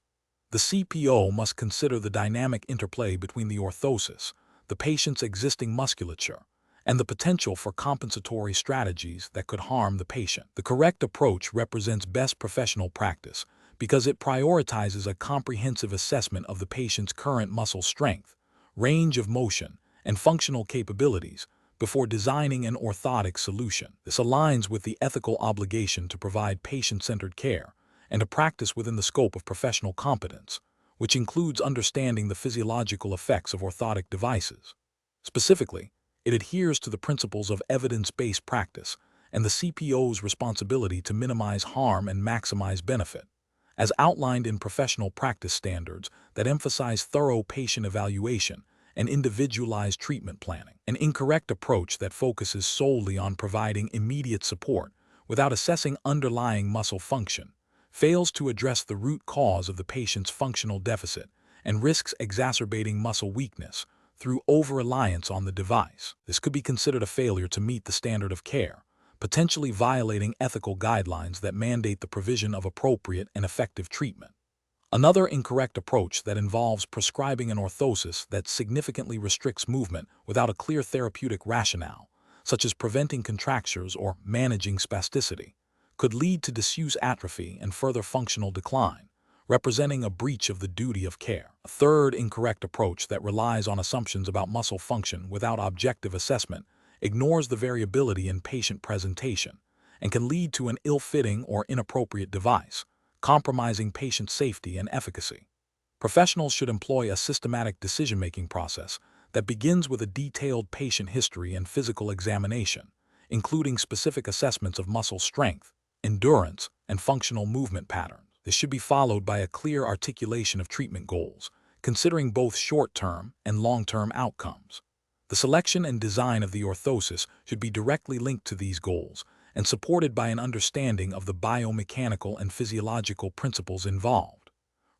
The CPO must consider the dynamic interplay between the orthosis, the patient's existing musculature, and the potential for compensatory strategies that could harm the patient. The correct approach represents best professional practice because it prioritizes a comprehensive assessment of the patient's current muscle strength, range of motion, and functional capabilities before designing an orthotic solution. This aligns with the ethical obligation to provide patient-centered care and to practice within the scope of professional competence, which includes understanding the physiological effects of orthotic devices. Specifically, it adheres to the principles of evidence-based practice and the CPO's responsibility to minimize harm and maximize benefit, as outlined in professional practice standards that emphasize thorough patient evaluation and individualized treatment planning. An incorrect approach that focuses solely on providing immediate support without assessing underlying muscle function fails to address the root cause of the patient's functional deficit and risks exacerbating muscle weakness through over-reliance on the device. This could be considered a failure to meet the standard of care, potentially violating ethical guidelines that mandate the provision of appropriate and effective treatment. Another incorrect approach that involves prescribing an orthosis that significantly restricts movement without a clear therapeutic rationale, such as preventing contractures or managing spasticity, could lead to disuse atrophy and further functional decline, representing a breach of the duty of care. A third incorrect approach that relies on assumptions about muscle function without objective assessment ignores the variability in patient presentation and can lead to an ill-fitting or inappropriate device, compromising patient safety and efficacy. Professionals should employ a systematic decision-making process that begins with a detailed patient history and physical examination, including specific assessments of muscle strength, endurance, and functional movement patterns. This should be followed by a clear articulation of treatment goals, considering both short-term and long-term outcomes. The selection and design of the orthosis should be directly linked to these goals and supported by an understanding of the biomechanical and physiological principles involved.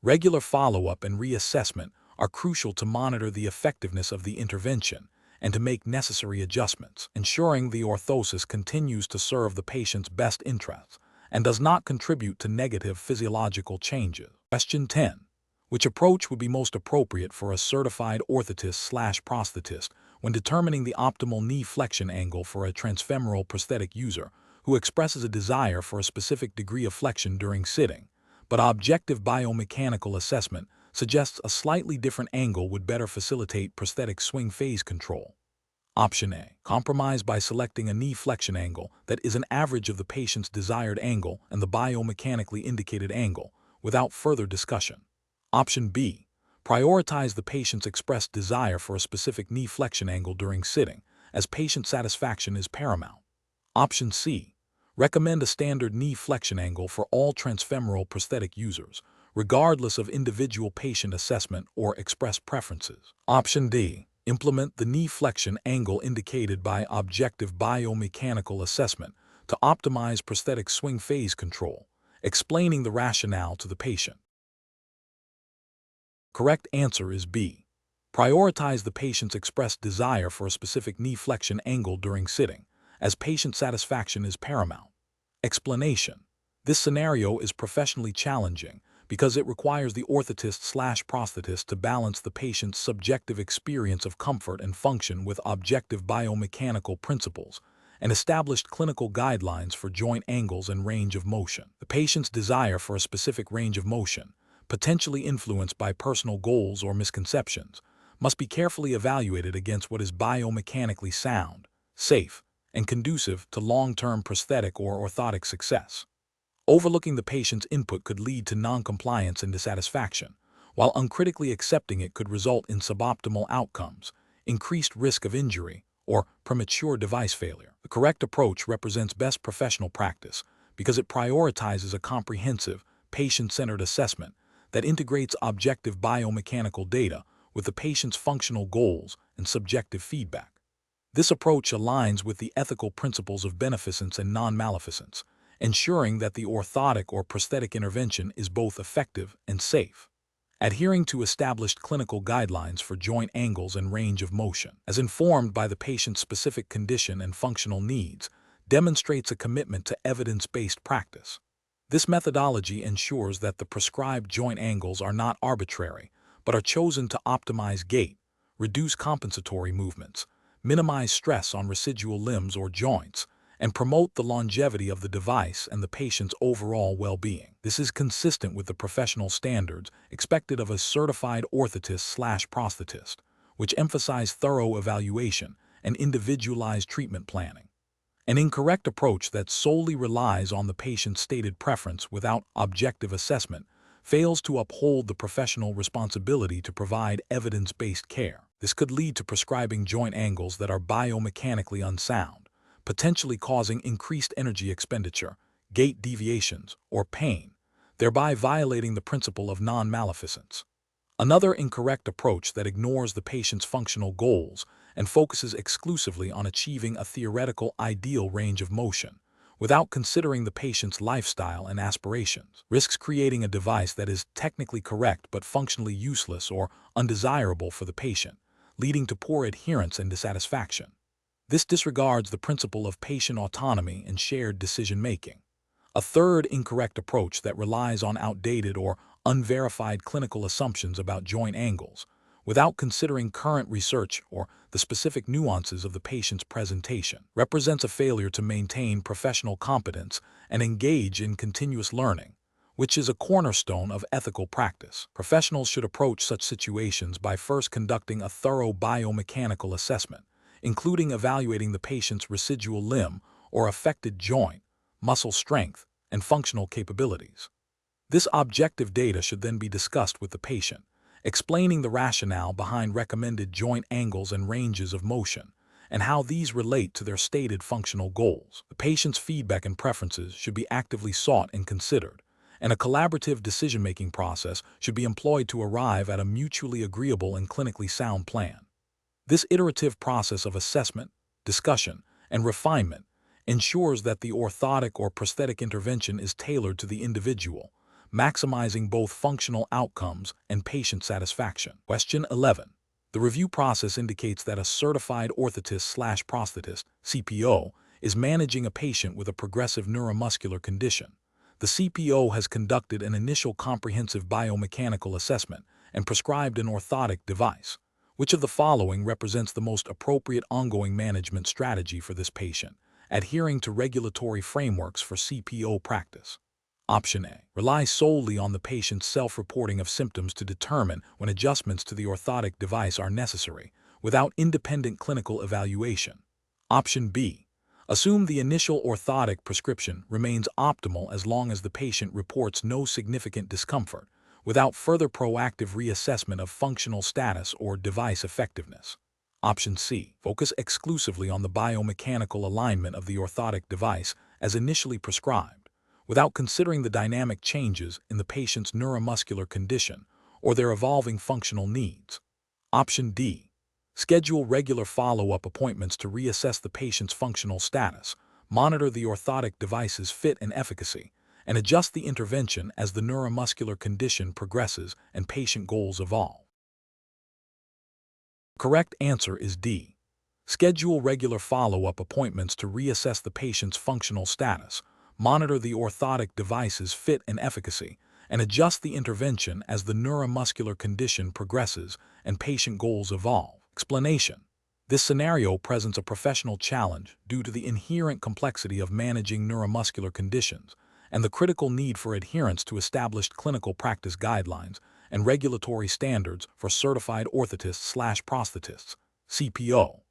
Regular follow-up and reassessment are crucial to monitor the effectiveness of the intervention and to make necessary adjustments, ensuring the orthosis continues to serve the patient's best interests and does not contribute to negative physiological changes. Question 10. Which approach would be most appropriate for a certified orthotist/prosthetist when determining the optimal knee flexion angle for a transfemoral prosthetic user who expresses a desire for a specific degree of flexion during sitting, but objective biomechanical assessment suggests a slightly different angle would better facilitate prosthetic swing phase control? Option A. Compromise by selecting a knee flexion angle that is an average of the patient's desired angle and the biomechanically indicated angle, without further discussion. Option B. Prioritize the patient's expressed desire for a specific knee flexion angle during sitting, as patient satisfaction is paramount. Option C. Recommend a standard knee flexion angle for all transfemoral prosthetic users, regardless of individual patient assessment or expressed preferences. Option D. Implement the knee flexion angle indicated by objective biomechanical assessment to optimize prosthetic swing phase control, explaining the rationale to the patient. Correct answer is B. Prioritize the patient's expressed desire for a specific knee flexion angle during sitting, as patient satisfaction is paramount. Explanation. This scenario is professionally challenging because it requires the orthotist/prosthetist to balance the patient's subjective experience of comfort and function with objective biomechanical principles and established clinical guidelines for joint angles and range of motion. The patient's desire for a specific range of motion, potentially influenced by personal goals or misconceptions, must be carefully evaluated against what is biomechanically sound, safe, and conducive to long-term prosthetic or orthotic success. Overlooking the patient's input could lead to noncompliance and dissatisfaction, while uncritically accepting it could result in suboptimal outcomes, increased risk of injury, or premature device failure. The correct approach represents best professional practice because it prioritizes a comprehensive, patient-centered assessment that integrates objective biomechanical data with the patient's functional goals and subjective feedback. This approach aligns with the ethical principles of beneficence and non-maleficence, ensuring that the orthotic or prosthetic intervention is both effective and safe. Adhering to established clinical guidelines for joint angles and range of motion, as informed by the patient's specific condition and functional needs, demonstrates a commitment to evidence-based practice. This methodology ensures that the prescribed joint angles are not arbitrary, but are chosen to optimize gait, reduce compensatory movements, minimize stress on residual limbs or joints, and promote the longevity of the device and the patient's overall well-being. This is consistent with the professional standards expected of a certified orthotist/prosthetist, which emphasize thorough evaluation and individualized treatment planning. An incorrect approach that solely relies on the patient's stated preference without objective assessment fails to uphold the professional responsibility to provide evidence-based care. This could lead to prescribing joint angles that are biomechanically unsound, potentially causing increased energy expenditure, gait deviations, or pain, thereby violating the principle of non-maleficence. Another incorrect approach that ignores the patient's functional goals and focuses exclusively on achieving a theoretical ideal range of motion, without considering the patient's lifestyle and aspirations, risks creating a device that is technically correct but functionally useless or undesirable for the patient, leading to poor adherence and dissatisfaction. This disregards the principle of patient autonomy and shared decision-making. A third incorrect approach that relies on outdated or unverified clinical assumptions about joint angles, without considering current research or the specific nuances of the patient's presentation, represents a failure to maintain professional competence and engage in continuous learning, which is a cornerstone of ethical practice. Professionals should approach such situations by first conducting a thorough biomechanical assessment, including evaluating the patient's residual limb or affected joint, muscle strength, and functional capabilities. This objective data should then be discussed with the patient, explaining the rationale behind recommended joint angles and ranges of motion, and how these relate to their stated functional goals. The patient's feedback and preferences should be actively sought and considered, and a collaborative decision-making process should be employed to arrive at a mutually agreeable and clinically sound plan. This iterative process of assessment, discussion, and refinement ensures that the orthotic or prosthetic intervention is tailored to the individual, maximizing both functional outcomes and patient satisfaction. Question 11. The review process indicates that a certified orthotist/prosthetist, CPO, is managing a patient with a progressive neuromuscular condition. The CPO has conducted an initial comprehensive biomechanical assessment and prescribed an orthotic device. Which of the following represents the most appropriate ongoing management strategy for this patient, adhering to regulatory frameworks for CPO practice? Option A. Rely solely on the patient's self-reporting of symptoms to determine when adjustments to the orthotic device are necessary, without independent clinical evaluation. Option B. Assume the initial orthotic prescription remains optimal as long as the patient reports no significant discomfort, without further proactive reassessment of functional status or device effectiveness. Option C. Focus exclusively on the biomechanical alignment of the orthotic device as initially prescribed, without considering the dynamic changes in the patient's neuromuscular condition or their evolving functional needs. Option D. Schedule regular follow-up appointments to reassess the patient's functional status, monitor the orthotic device's fit and efficacy, and adjust the intervention as the neuromuscular condition progresses and patient goals evolve. Correct answer is D. Schedule regular follow-up appointments to reassess the patient's functional status, monitor the orthotic device's fit and efficacy, and adjust the intervention as the neuromuscular condition progresses and patient goals evolve. Explanation: this scenario presents a professional challenge due to the inherent complexity of managing neuromuscular conditions and the critical need for adherence to established clinical practice guidelines and regulatory standards for certified orthotists/prosthetists, CPO.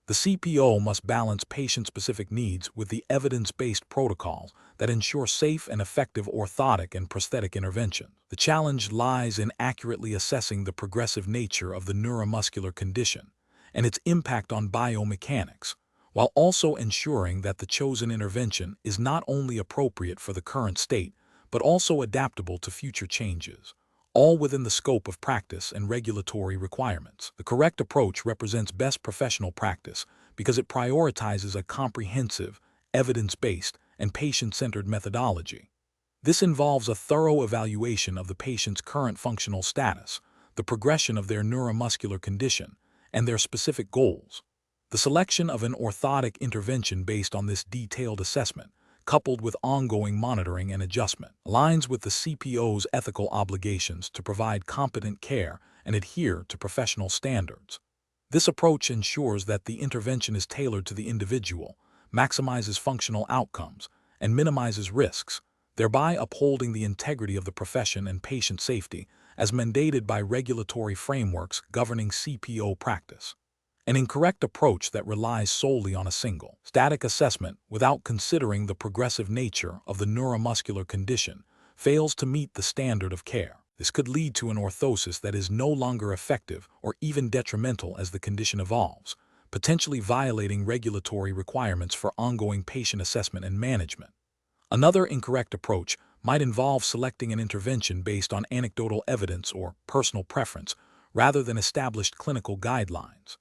The CPO must balance patient-specific needs with the evidence-based protocols that ensure safe and effective orthotic and prosthetic intervention. The challenge lies in accurately assessing the progressive nature of the neuromuscular condition and its impact on biomechanics, while also ensuring that the chosen intervention is not only appropriate for the current state, but also adaptable to future changes, all within the scope of practice and regulatory requirements. The correct approach represents best professional practice because it prioritizes a comprehensive, evidence-based, and patient-centered methodology. This involves a thorough evaluation of the patient's current functional status, the progression of their neuromuscular condition, and their specific goals. The selection of an orthotic intervention based on this detailed assessment, coupled with ongoing monitoring and adjustment, aligns with the CPO's ethical obligations to provide competent care and adhere to professional standards. This approach ensures that the intervention is tailored to the individual, maximizes functional outcomes, and minimizes risks, thereby upholding the integrity of the profession and patient safety as mandated by regulatory frameworks governing CPO practice. An incorrect approach that relies solely on a single, static assessment without considering the progressive nature of the neuromuscular condition fails to meet the standard of care. This could lead to an orthosis that is no longer effective or even detrimental as the condition evolves, potentially violating regulatory requirements for ongoing patient assessment and management. Another incorrect approach might involve selecting an intervention based on anecdotal evidence or personal preference rather than established clinical guidelines.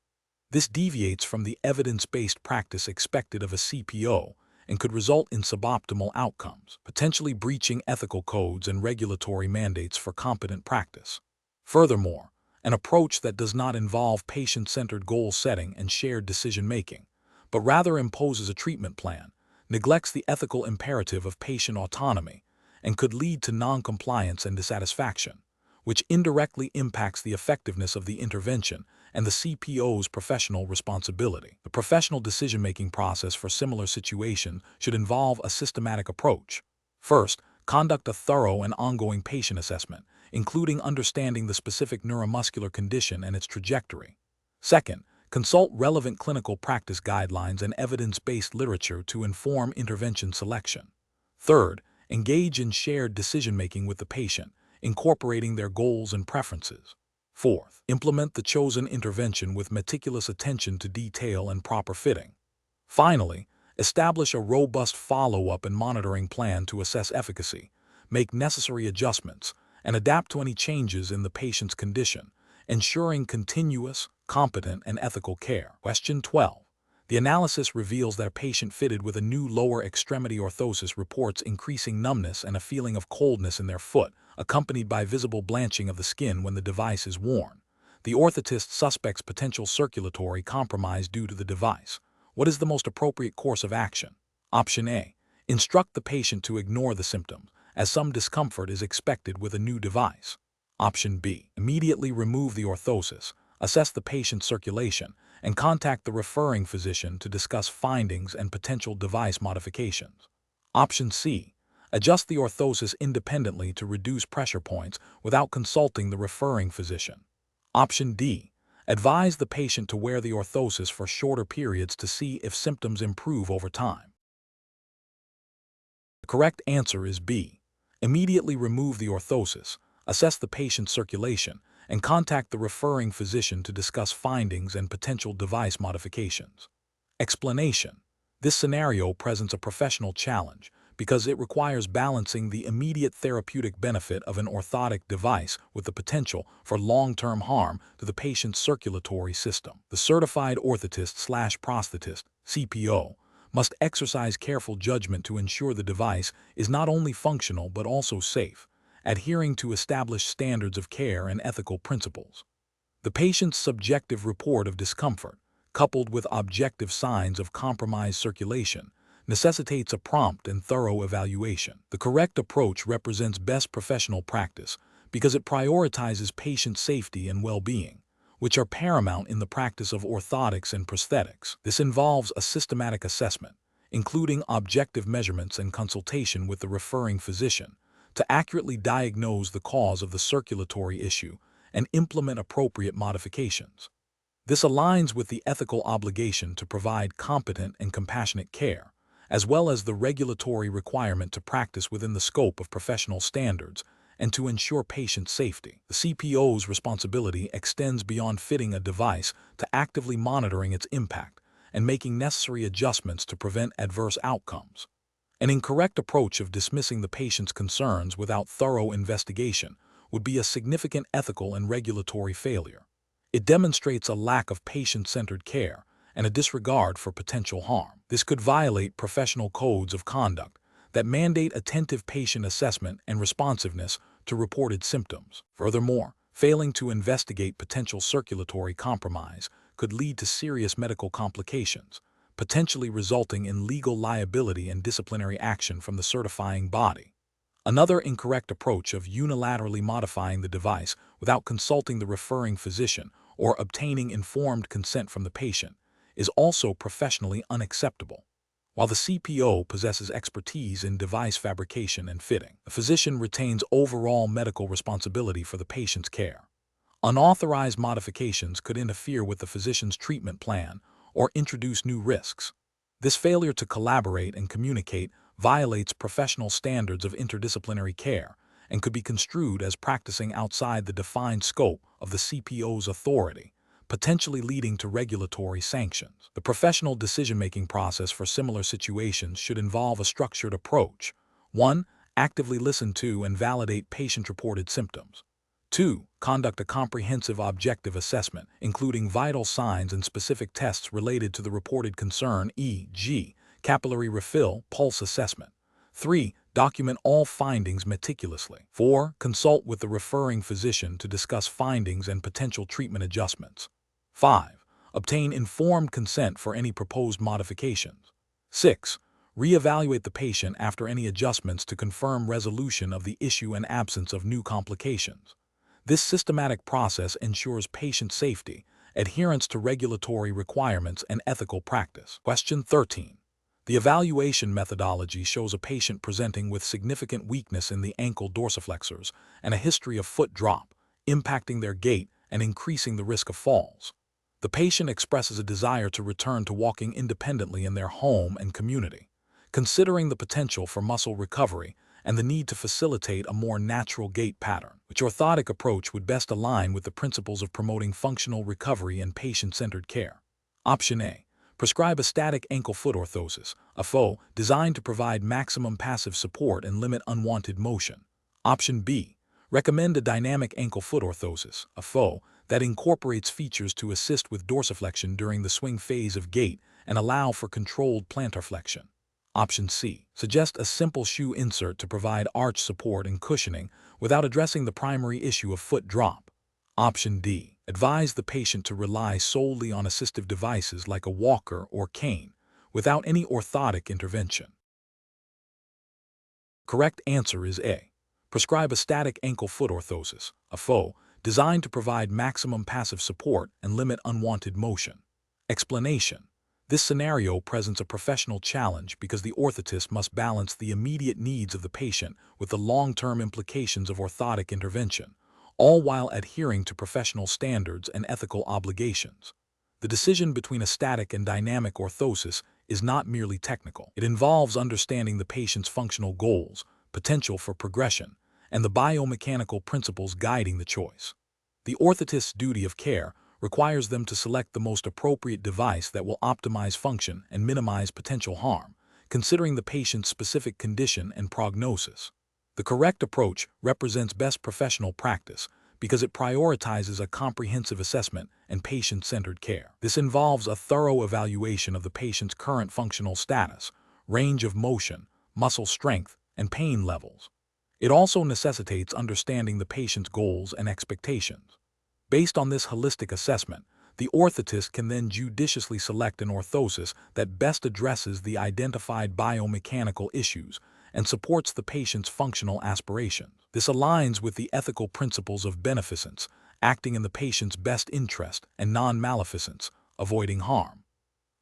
This deviates from the evidence-based practice expected of a CPO and could result in suboptimal outcomes, potentially breaching ethical codes and regulatory mandates for competent practice. Furthermore, an approach that does not involve patient-centered goal setting and shared decision-making, but rather imposes a treatment plan, neglects the ethical imperative of patient autonomy, and could lead to non-compliance and dissatisfaction, which indirectly impacts the effectiveness of the intervention and the CPO's professional responsibility. The professional decision-making process for similar situations should involve a systematic approach. First, conduct a thorough and ongoing patient assessment, including understanding the specific neuromuscular condition and its trajectory. Second, consult relevant clinical practice guidelines and evidence-based literature to inform intervention selection. Third, engage in shared decision-making with the patient, incorporating their goals and preferences. Fourth, implement the chosen intervention with meticulous attention to detail and proper fitting. Finally, establish a robust follow-up and monitoring plan to assess efficacy, make necessary adjustments, and adapt to any changes in the patient's condition, ensuring continuous, competent, and ethical care. Question 12. The analysis reveals that a patient fitted with a new lower extremity orthosis reports increasing numbness and a feeling of coldness in their foot, accompanied by visible blanching of the skin when the device is worn. The orthotist suspects potential circulatory compromise due to the device. What is the most appropriate course of action? Option A. Instruct the patient to ignore the symptoms, as some discomfort is expected with a new device. Option B. Immediately remove the orthosis, assess the patient's circulation, and contact the referring physician to discuss findings and potential device modifications. Option C. Adjust the orthosis independently to reduce pressure points without consulting the referring physician. Option D. Advise the patient to wear the orthosis for shorter periods to see if symptoms improve over time. The correct answer is B. Immediately remove the orthosis, assess the patient's circulation, and contact the referring physician to discuss findings and potential device modifications. Explanation: this scenario presents a professional challenge because it requires balancing the immediate therapeutic benefit of an orthotic device with the potential for long-term harm to the patient's circulatory system. The certified orthotist/prosthetist, CPO, must exercise careful judgment to ensure the device is not only functional but also safe, adhering to established standards of care and ethical principles. The patient's subjective report of discomfort, coupled with objective signs of compromised circulation, necessitates a prompt and thorough evaluation. The correct approach represents best professional practice because it prioritizes patient safety and well-being, which are paramount in the practice of orthotics and prosthetics. This involves a systematic assessment, including objective measurements and consultation with the referring physician, to accurately diagnose the cause of the circulatory issue and implement appropriate modifications. This aligns with the ethical obligation to provide competent and compassionate care, as well as the regulatory requirement to practice within the scope of professional standards and to ensure patient safety. The CPO's responsibility extends beyond fitting a device to actively monitoring its impact and making necessary adjustments to prevent adverse outcomes. An incorrect approach of dismissing the patient's concerns without thorough investigation would be a significant ethical and regulatory failure. It demonstrates a lack of patient-centered care and a disregard for potential harm. This could violate professional codes of conduct that mandate attentive patient assessment and responsiveness to reported symptoms. Furthermore, failing to investigate potential circulatory compromise could lead to serious medical complications, potentially resulting in legal liability and disciplinary action from the certifying body. Another incorrect approach of unilaterally modifying the device without consulting the referring physician or obtaining informed consent from the patient is also professionally unacceptable. While the CPO possesses expertise in device fabrication and fitting, the physician retains overall medical responsibility for the patient's care. Unauthorized modifications could interfere with the physician's treatment plan or introduce new risks. This failure to collaborate and communicate violates professional standards of interdisciplinary care and could be construed as practicing outside the defined scope of the CPO's authority, potentially leading to regulatory sanctions. The professional decision-making process for similar situations should involve a structured approach. 1. Actively listen to and validate patient-reported symptoms. 2. Conduct a comprehensive objective assessment, including vital signs and specific tests related to the reported concern, e.g., capillary refill, pulse assessment. 3. Document all findings meticulously. 4. Consult with the referring physician to discuss findings and potential treatment adjustments. 5. Obtain informed consent for any proposed modifications. 6. Reevaluate the patient after any adjustments to confirm resolution of the issue and absence of new complications. This systematic process ensures patient safety, adherence to regulatory requirements, and ethical practice. Question 13. The evaluation methodology shows a patient presenting with significant weakness in the ankle dorsiflexors and a history of foot drop, impacting their gait and increasing the risk of falls. The patient expresses a desire to return to walking independently in their home and community, considering the potential for muscle recovery and the need to facilitate a more natural gait pattern. Which orthotic approach would best align with the principles of promoting functional recovery and patient-centered care? Option A. Prescribe a static ankle-foot orthosis, a FO, designed to provide maximum passive support and limit unwanted motion. Option B. Recommend a dynamic ankle-foot orthosis, a FO, that incorporates features to assist with dorsiflexion during the swing phase of gait and allow for controlled plantar flexion. Option C. Suggest a simple shoe insert to provide arch support and cushioning without addressing the primary issue of foot drop. Option D. Advise the patient to rely solely on assistive devices like a walker or cane without any orthotic intervention. Correct answer is A. Prescribe a static ankle-foot orthosis, a FO, designed to provide maximum passive support and limit unwanted motion. Explanation. This scenario presents a professional challenge because the orthotist must balance the immediate needs of the patient with the long-term implications of orthotic intervention, all while adhering to professional standards and ethical obligations. The decision between a static and dynamic orthosis is not merely technical. It involves understanding the patient's functional goals, potential for progression, and the biomechanical principles guiding the choice. The orthotist's duty of care requires them to select the most appropriate device that will optimize function and minimize potential harm, considering the patient's specific condition and prognosis. The correct approach represents best professional practice because it prioritizes a comprehensive assessment and patient-centered care. This involves a thorough evaluation of the patient's current functional status, range of motion, muscle strength, and pain levels. It also necessitates understanding the patient's goals and expectations. Based on this holistic assessment, the orthotist can then judiciously select an orthosis that best addresses the identified biomechanical issues and supports the patient's functional aspirations. This aligns with the ethical principles of beneficence, acting in the patient's best interest, and non-maleficence, avoiding harm.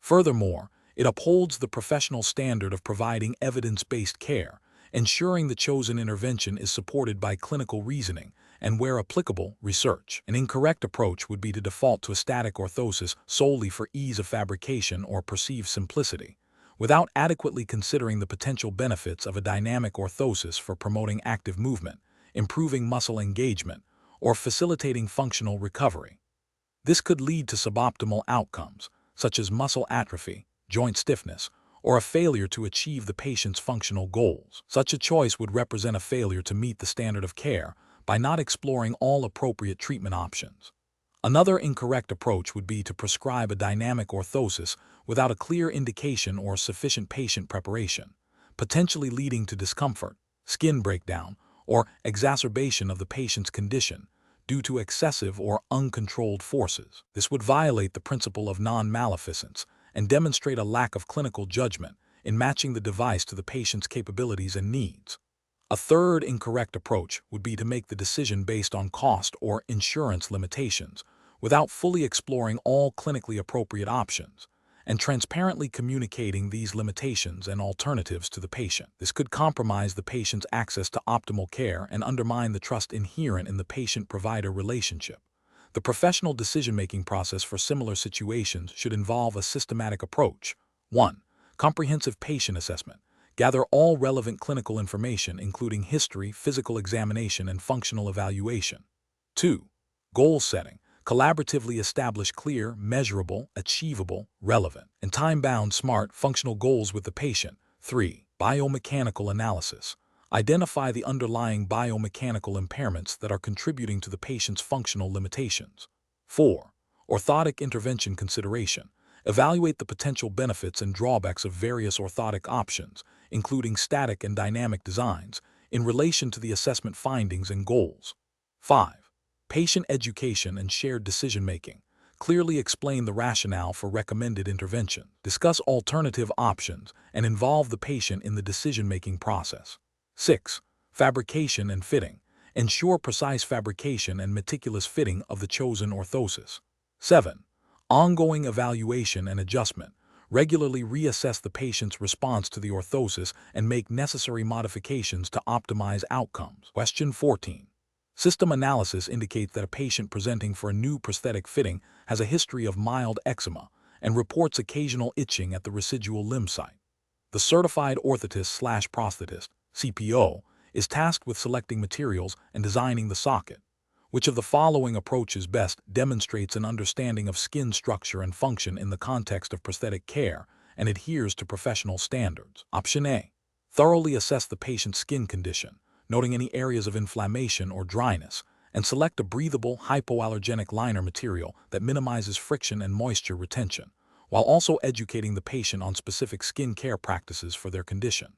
Furthermore, it upholds the professional standard of providing evidence-based care, ensuring the chosen intervention is supported by clinical reasoning and, where applicable, research. An incorrect approach would be to default to a static orthosis solely for ease of fabrication or perceived simplicity, without adequately considering the potential benefits of a dynamic orthosis for promoting active movement, improving muscle engagement, or facilitating functional recovery. This could lead to suboptimal outcomes, such as muscle atrophy, joint stiffness, or a failure to achieve the patient's functional goals. Such a choice would represent a failure to meet the standard of care by not exploring all appropriate treatment options. Another incorrect approach would be to prescribe a dynamic orthosis without a clear indication or sufficient patient preparation, potentially leading to discomfort, skin breakdown, or exacerbation of the patient's condition due to excessive or uncontrolled forces. This would violate the principle of non-maleficence and demonstrate a lack of clinical judgment in matching the device to the patient's capabilities and needs. A third incorrect approach would be to make the decision based on cost or insurance limitations, without fully exploring all clinically appropriate options and transparently communicating these limitations and alternatives to the patient. This could compromise the patient's access to optimal care and undermine the trust inherent in the patient-provider relationship. The professional decision-making process for similar situations should involve a systematic approach. 1. Comprehensive patient assessment. Gather all relevant clinical information, including history, physical examination, and functional evaluation. 2. Goal setting. Collaboratively establish clear, measurable, achievable, relevant, and time-bound SMART functional goals with the patient. 3. Biomechanical analysis. Identify the underlying biomechanical impairments that are contributing to the patient's functional limitations. 4. Orthotic intervention consideration. Evaluate the potential benefits and drawbacks of various orthotic options, including static and dynamic designs, in relation to the assessment findings and goals. 5. Patient education and shared decision-making. Clearly explain the rationale for recommended intervention. Discuss alternative options and involve the patient in the decision-making process. 6. Fabrication and fitting. Ensure precise fabrication and meticulous fitting of the chosen orthosis. 7. Ongoing evaluation and adjustment. Regularly reassess the patient's response to the orthosis and make necessary modifications to optimize outcomes. Question 14. System analysis indicates that a patient presenting for a new prosthetic fitting has a history of mild eczema and reports occasional itching at the residual limb site. The certified orthotist/prosthetist, CPO, is tasked with selecting materials and designing the socket. Which of the following approaches best demonstrates an understanding of skin structure and function in the context of prosthetic care and adheres to professional standards? Option A. Thoroughly assess the patient's skin condition, noting any areas of inflammation or dryness, and select a breathable, hypoallergenic liner material that minimizes friction and moisture retention, while also educating the patient on specific skin care practices for their condition.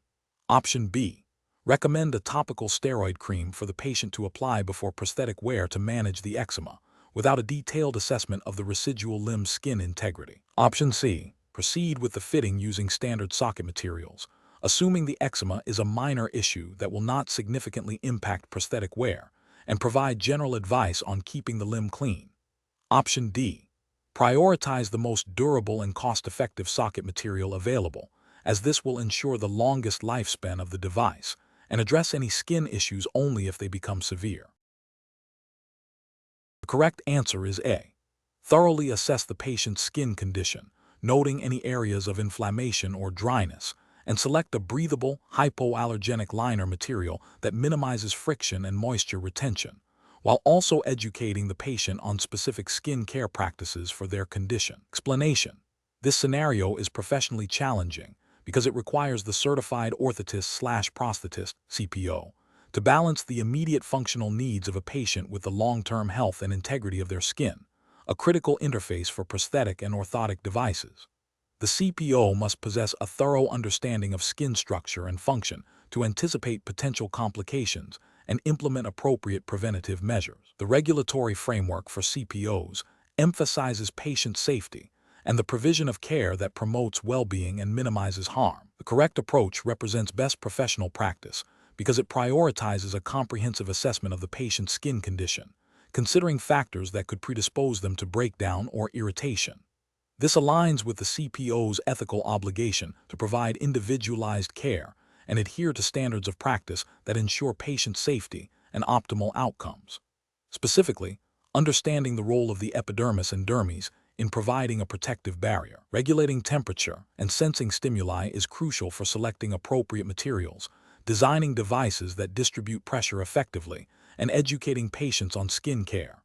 Option B. Recommend a topical steroid cream for the patient to apply before prosthetic wear to manage the eczema, without a detailed assessment of the residual limb skin integrity. Option C. Proceed with the fitting using standard socket materials, assuming the eczema is a minor issue that will not significantly impact prosthetic wear, and provide general advice on keeping the limb clean. Option D. Prioritize the most durable and cost-effective socket material available, as this will ensure the longest lifespan of the device, and address any skin issues only if they become severe. The correct answer is A. Thoroughly assess the patient's skin condition, noting any areas of inflammation or dryness, and select a breathable, hypoallergenic liner material that minimizes friction and moisture retention, while also educating the patient on specific skin care practices for their condition. Explanation. This scenario is professionally challenging because it requires the certified orthotist/prosthetist, CPO, to balance the immediate functional needs of a patient with the long-term health and integrity of their skin, a critical interface for prosthetic and orthotic devices. The CPO must possess a thorough understanding of skin structure and function to anticipate potential complications and implement appropriate preventative measures. The regulatory framework for CPOs emphasizes patient safety and the provision of care that promotes well-being and minimizes harm. The correct approach represents best professional practice because it prioritizes a comprehensive assessment of the patient's skin condition, considering factors that could predispose them to breakdown or irritation. This aligns with the CPO's ethical obligation to provide individualized care and adhere to standards of practice that ensure patient safety and optimal outcomes. Specifically, understanding the role of the epidermis and dermis in providing a protective barrier. Regulating temperature and sensing stimuli is crucial for selecting appropriate materials, designing devices that distribute pressure effectively, and educating patients on skin care.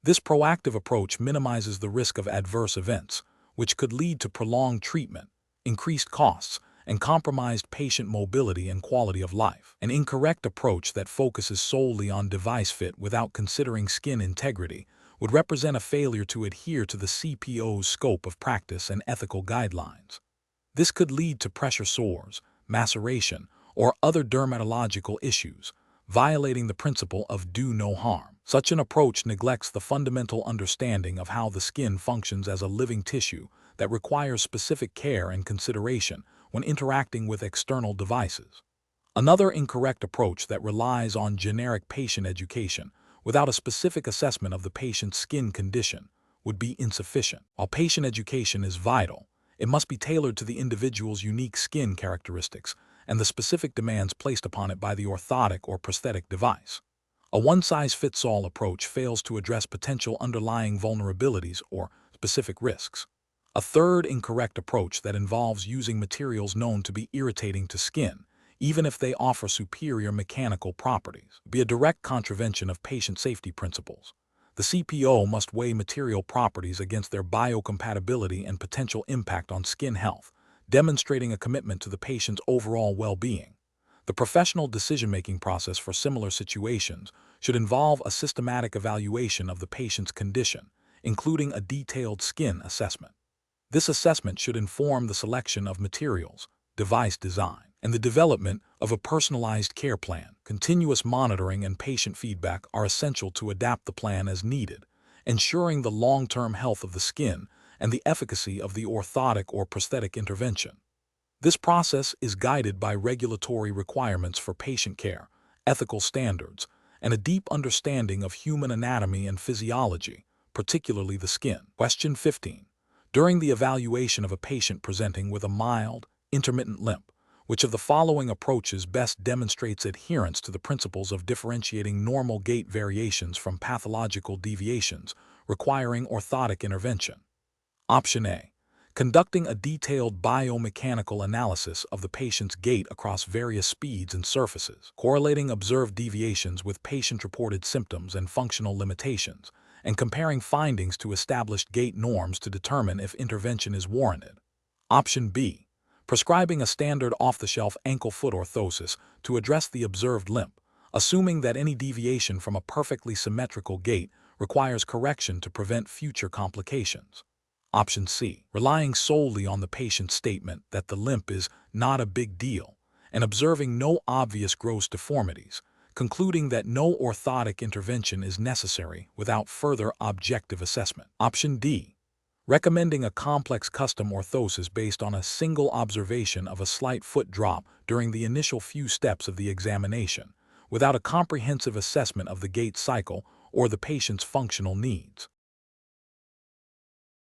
This proactive approach minimizes the risk of adverse events, which could lead to prolonged treatment, increased costs, and compromised patient mobility and quality of life. An incorrect approach that focuses solely on device fit without considering skin integrity would represent a failure to adhere to the CPO's scope of practice and ethical guidelines. This could lead to pressure sores, maceration, or other dermatological issues, violating the principle of do no harm. Such an approach neglects the fundamental understanding of how the skin functions as a living tissue that requires specific care and consideration when interacting with external devices. Another incorrect approach that relies on generic patient education without a specific assessment of the patient's skin condition would be insufficient. While patient education is vital, it must be tailored to the individual's unique skin characteristics and the specific demands placed upon it by the orthotic or prosthetic device. A one-size-fits-all approach fails to address potential underlying vulnerabilities or specific risks. A third incorrect approach that involves using materials known to be irritating to skin, even if they offer superior mechanical properties, would be a direct contravention of patient safety principles. The CPO must weigh material properties against their biocompatibility and potential impact on skin health, demonstrating a commitment to the patient's overall well-being. The professional decision-making process for similar situations should involve a systematic evaluation of the patient's condition, including a detailed skin assessment. This assessment should inform the selection of materials, device design, and the development of a personalized care plan. Continuous monitoring and patient feedback are essential to adapt the plan as needed, ensuring the long-term health of the skin and the efficacy of the orthotic or prosthetic intervention. This process is guided by regulatory requirements for patient care, ethical standards, and a deep understanding of human anatomy and physiology, particularly the skin. Question 15. During the evaluation of a patient presenting with a mild, intermittent limp, which of the following approaches best demonstrates adherence to the principles of differentiating normal gait variations from pathological deviations requiring orthotic intervention? Option A. Conducting a detailed biomechanical analysis of the patient's gait across various speeds and surfaces, correlating observed deviations with patient-reported symptoms and functional limitations, and comparing findings to established gait norms to determine if intervention is warranted. Option B. Prescribing a standard off-the-shelf ankle-foot orthosis to address the observed limp, assuming that any deviation from a perfectly symmetrical gait requires correction to prevent future complications. Option C. Relying solely on the patient's statement that the limp is not a big deal and observing no obvious gross deformities, concluding that no orthotic intervention is necessary without further objective assessment. Option D. Recommending a complex custom orthosis based on a single observation of a slight foot drop during the initial few steps of the examination, without a comprehensive assessment of the gait cycle or the patient's functional needs.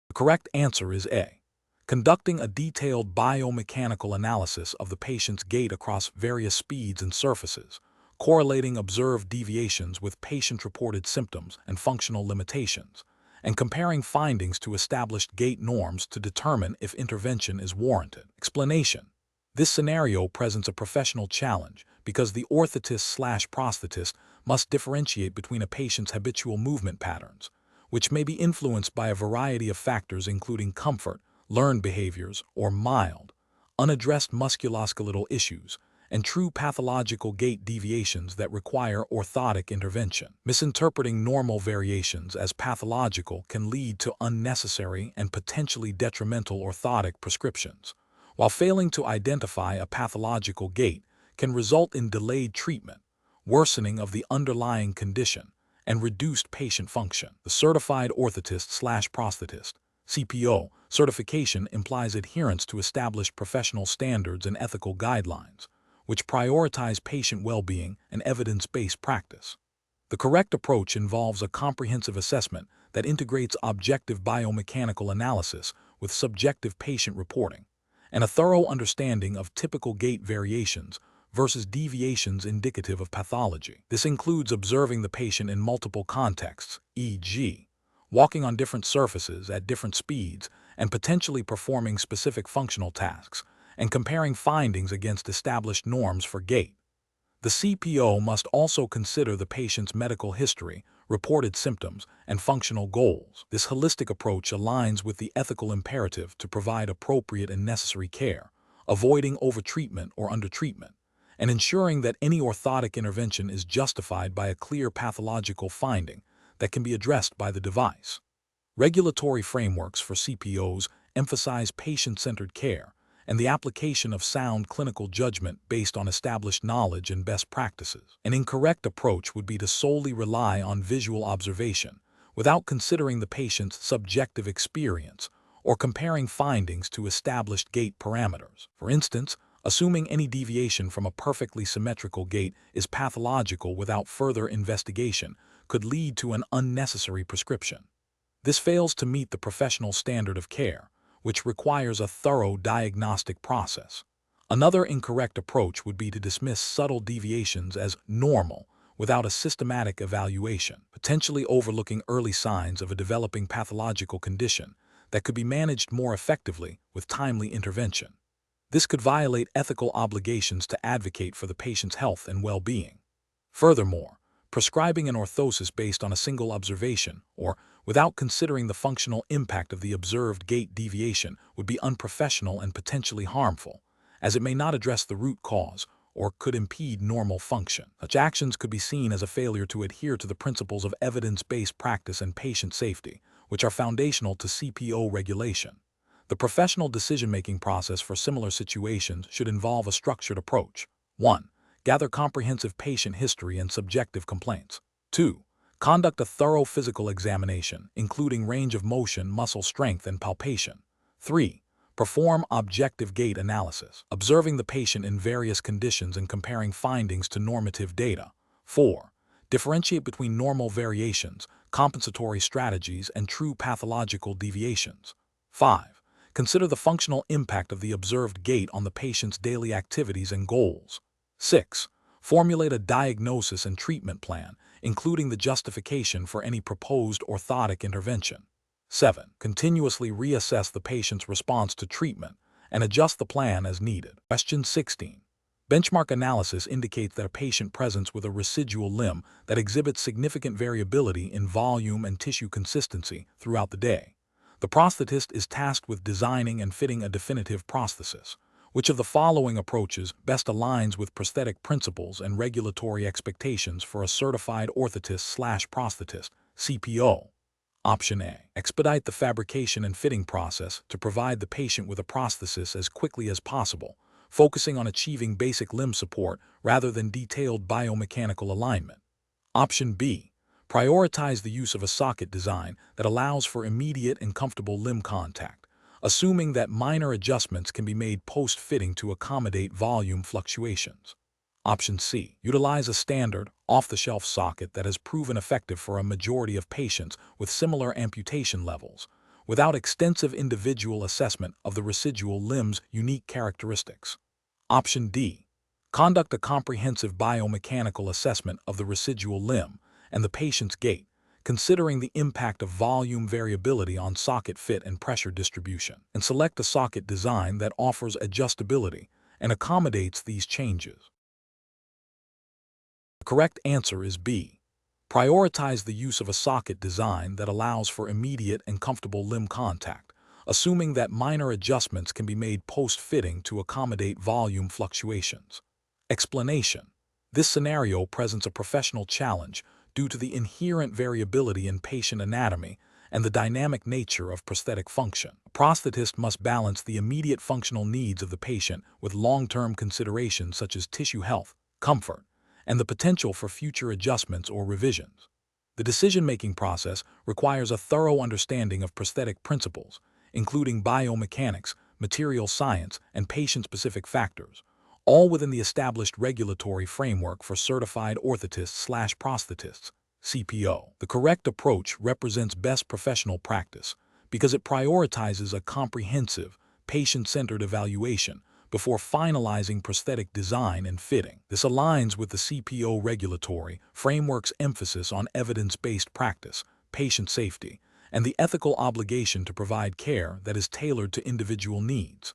The correct answer is A. Conducting a detailed biomechanical analysis of the patient's gait across various speeds and surfaces, correlating observed deviations with patient-reported symptoms and functional limitations, and comparing findings to established gait norms to determine if intervention is warranted. Explanation. This scenario presents a professional challenge because the orthotist/prosthetist must differentiate between a patient's habitual movement patterns, which may be influenced by a variety of factors including comfort, learned behaviors, or mild, unaddressed musculoskeletal issues, and true pathological gait deviations that require orthotic intervention. Misinterpreting normal variations as pathological can lead to unnecessary and potentially detrimental orthotic prescriptions, while failing to identify a pathological gait can result in delayed treatment, worsening of the underlying condition, and reduced patient function. The Certified Orthotist/Prosthetist (CPO) certification implies adherence to established professional standards and ethical guidelines, which prioritize patient well-being and evidence-based practice. The correct approach involves a comprehensive assessment that integrates objective biomechanical analysis with subjective patient reporting, and a thorough understanding of typical gait variations versus deviations indicative of pathology. This includes observing the patient in multiple contexts, e.g., walking on different surfaces at different speeds and potentially performing specific functional tasks, and comparing findings against established norms for gait. The CPO must also consider the patient's medical history, reported symptoms, and functional goals. This holistic approach aligns with the ethical imperative to provide appropriate and necessary care, avoiding overtreatment or undertreatment, and ensuring that any orthotic intervention is justified by a clear pathological finding that can be addressed by the device. Regulatory frameworks for CPOs emphasize patient-centered care and the application of sound clinical judgment based on established knowledge and best practices. An incorrect approach would be to solely rely on visual observation without considering the patient's subjective experience or comparing findings to established gait parameters. For instance, assuming any deviation from a perfectly symmetrical gait is pathological without further investigation could lead to an unnecessary prescription. This fails to meet the professional standard of care, which requires a thorough diagnostic process. Another incorrect approach would be to dismiss subtle deviations as normal without a systematic evaluation, potentially overlooking early signs of a developing pathological condition that could be managed more effectively with timely intervention. This could violate ethical obligations to advocate for the patient's health and well-being. Furthermore, prescribing an orthosis based on a single observation or without considering the functional impact of the observed gait deviation would be unprofessional and potentially harmful, as it may not address the root cause or could impede normal function. Such actions could be seen as a failure to adhere to the principles of evidence-based practice and patient safety, which are foundational to CPO regulation. The professional decision-making process for similar situations should involve a structured approach. 1. Gather comprehensive patient history and subjective complaints. 2. Conduct a thorough physical examination, including range of motion, muscle strength, and palpation. 3. Perform objective gait analysis, observing the patient in various conditions and comparing findings to normative data. 4. Differentiate between normal variations, compensatory strategies, and true pathological deviations. 5. Consider the functional impact of the observed gait on the patient's daily activities and goals. 6. Formulate a diagnosis and treatment plan, including the justification for any proposed orthotic intervention. 7. Continuously reassess the patient's response to treatment and adjust the plan as needed. Question 16. Benchmark analysis indicates that a patient presents with a residual limb that exhibits significant variability in volume and tissue consistency throughout the day. The prosthetist is tasked with designing and fitting a definitive prosthesis. Which of the following approaches best aligns with prosthetic principles and regulatory expectations for a certified orthotist/prosthetist, CPO? Option A. Expedite the fabrication and fitting process to provide the patient with a prosthesis as quickly as possible, focusing on achieving basic limb support rather than detailed biomechanical alignment. Option B. Prioritize the use of a socket design that allows for immediate and comfortable limb contact, assuming that minor adjustments can be made post-fitting to accommodate volume fluctuations. Option C. Utilize a standard, off-the-shelf socket that has proven effective for a majority of patients with similar amputation levels, without extensive individual assessment of the residual limb's unique characteristics. Option D. Conduct a comprehensive biomechanical assessment of the residual limb and the patient's gait, considering the impact of volume variability on socket fit and pressure distribution, and select a socket design that offers adjustability and accommodates these changes. The correct answer is B. Prioritize the use of a socket design that allows for immediate and comfortable limb contact, assuming that minor adjustments can be made post-fitting to accommodate volume fluctuations. Explanation: this scenario presents a professional challenge due to the inherent variability in patient anatomy and the dynamic nature of prosthetic function. A prosthetist must balance the immediate functional needs of the patient with long-term considerations such as tissue health, comfort, and the potential for future adjustments or revisions. The decision-making process requires a thorough understanding of prosthetic principles, including biomechanics, material science, and patient-specific factors, all within the established regulatory framework for certified orthotists/prosthetists, CPO. The correct approach represents best professional practice because it prioritizes a comprehensive, patient-centered evaluation before finalizing prosthetic design and fitting. This aligns with the CPO regulatory framework's emphasis on evidence-based practice, patient safety, and the ethical obligation to provide care that is tailored to individual needs.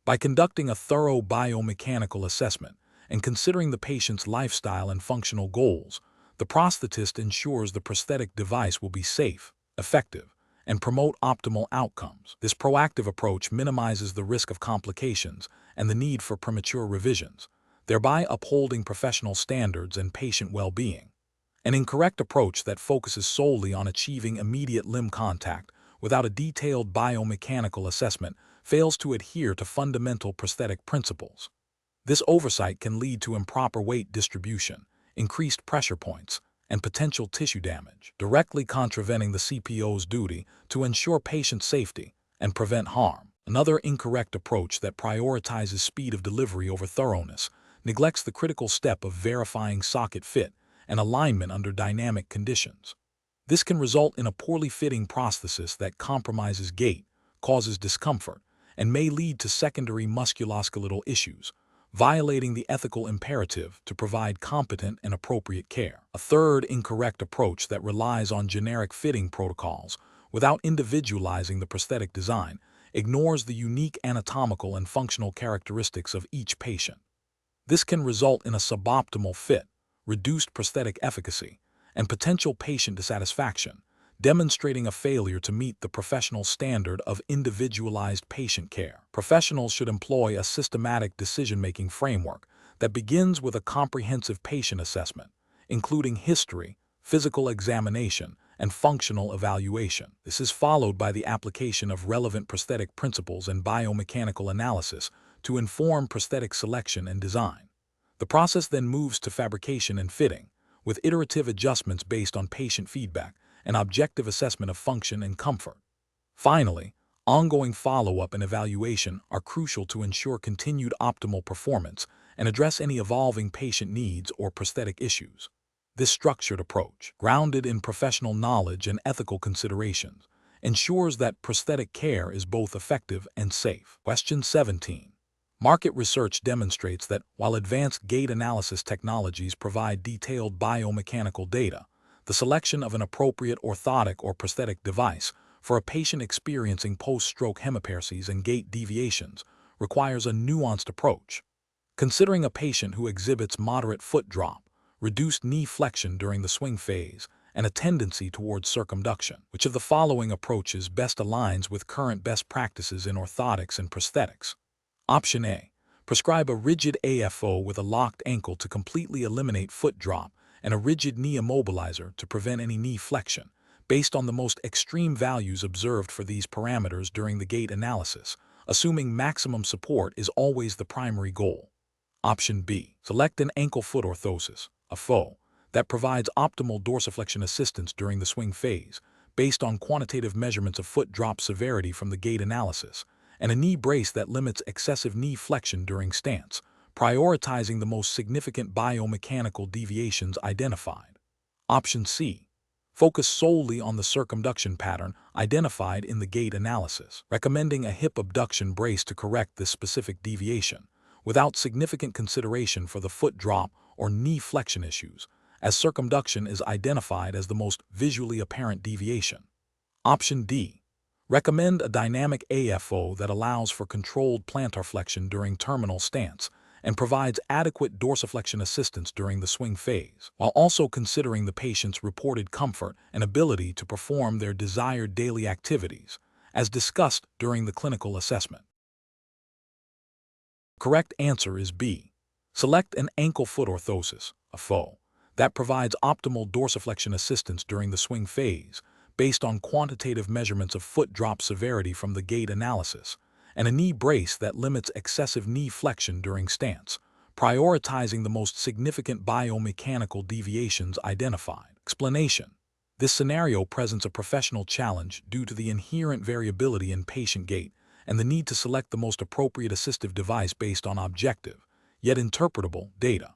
By conducting a thorough biomechanical assessment and considering the patient's lifestyle and functional goals, the prosthetist ensures the prosthetic device will be safe, effective, and promote optimal outcomes. This proactive approach minimizes the risk of complications and the need for premature revisions, thereby upholding professional standards and patient well-being. An incorrect approach that focuses solely on achieving immediate limb contact without a detailed biomechanical assessment fails to adhere to fundamental prosthetic principles. This oversight can lead to improper weight distribution, increased pressure points, and potential tissue damage, directly contravening the CPO's duty to ensure patient safety and prevent harm. Another incorrect approach that prioritizes speed of delivery over thoroughness neglects the critical step of verifying socket fit and alignment under dynamic conditions. This can result in a poorly fitting prosthesis that compromises gait, causes discomfort, and may lead to secondary musculoskeletal issues, violating the ethical imperative to provide competent and appropriate care. A third incorrect approach that relies on generic fitting protocols without individualizing the prosthetic design ignores the unique anatomical and functional characteristics of each patient. This can result in a suboptimal fit, reduced prosthetic efficacy, and potential patient dissatisfaction, demonstrating a failure to meet the professional standard of individualized patient care. Professionals should employ a systematic decision-making framework that begins with a comprehensive patient assessment, including history, physical examination, and functional evaluation. This is followed by the application of relevant prosthetic principles and biomechanical analysis to inform prosthetic selection and design. The process then moves to fabrication and fitting, with iterative adjustments based on patient feedback and objective assessment of function and comfort. Finally, ongoing follow-up and evaluation are crucial to ensure continued optimal performance and address any evolving patient needs or prosthetic issues. This structured approach, grounded in professional knowledge and ethical considerations, ensures that prosthetic care is both effective and safe. Question 17. Market research demonstrates that while advanced gait analysis technologies provide detailed biomechanical data, the selection of an appropriate orthotic or prosthetic device for a patient experiencing post-stroke hemiparesis and gait deviations requires a nuanced approach. Considering a patient who exhibits moderate foot drop, reduced knee flexion during the swing phase, and a tendency towards circumduction, which of the following approaches best aligns with current best practices in orthotics and prosthetics? Option A. Prescribe a rigid AFO with a locked ankle to completely eliminate foot drop and a rigid knee immobilizer to prevent any knee flexion, based on the most extreme values observed for these parameters during the gait analysis, assuming maximum support is always the primary goal. Option B. Select an ankle-foot orthosis, a FO, that provides optimal dorsiflexion assistance during the swing phase, based on quantitative measurements of foot drop severity from the gait analysis, and a knee brace that limits excessive knee flexion during stance, prioritizing the most significant biomechanical deviations identified. Option C. Focus solely on the circumduction pattern identified in the gait analysis, recommending a hip abduction brace to correct this specific deviation, without significant consideration for the foot drop or knee flexion issues, as circumduction is identified as the most visually apparent deviation. Option D. Recommend a dynamic AFO that allows for controlled plantar flexion during terminal stance and provides adequate dorsiflexion assistance during the swing phase, while also considering the patient's reported comfort and ability to perform their desired daily activities, as discussed during the clinical assessment. Correct answer is B. Select an ankle-foot orthosis, a FO, that provides optimal dorsiflexion assistance during the swing phase, based on quantitative measurements of foot drop severity from the gait analysis, and a knee brace that limits excessive knee flexion during stance, prioritizing the most significant biomechanical deviations identified. Explanation: this scenario presents a professional challenge due to the inherent variability in patient gait and the need to select the most appropriate assistive device based on objective, yet interpretable, data.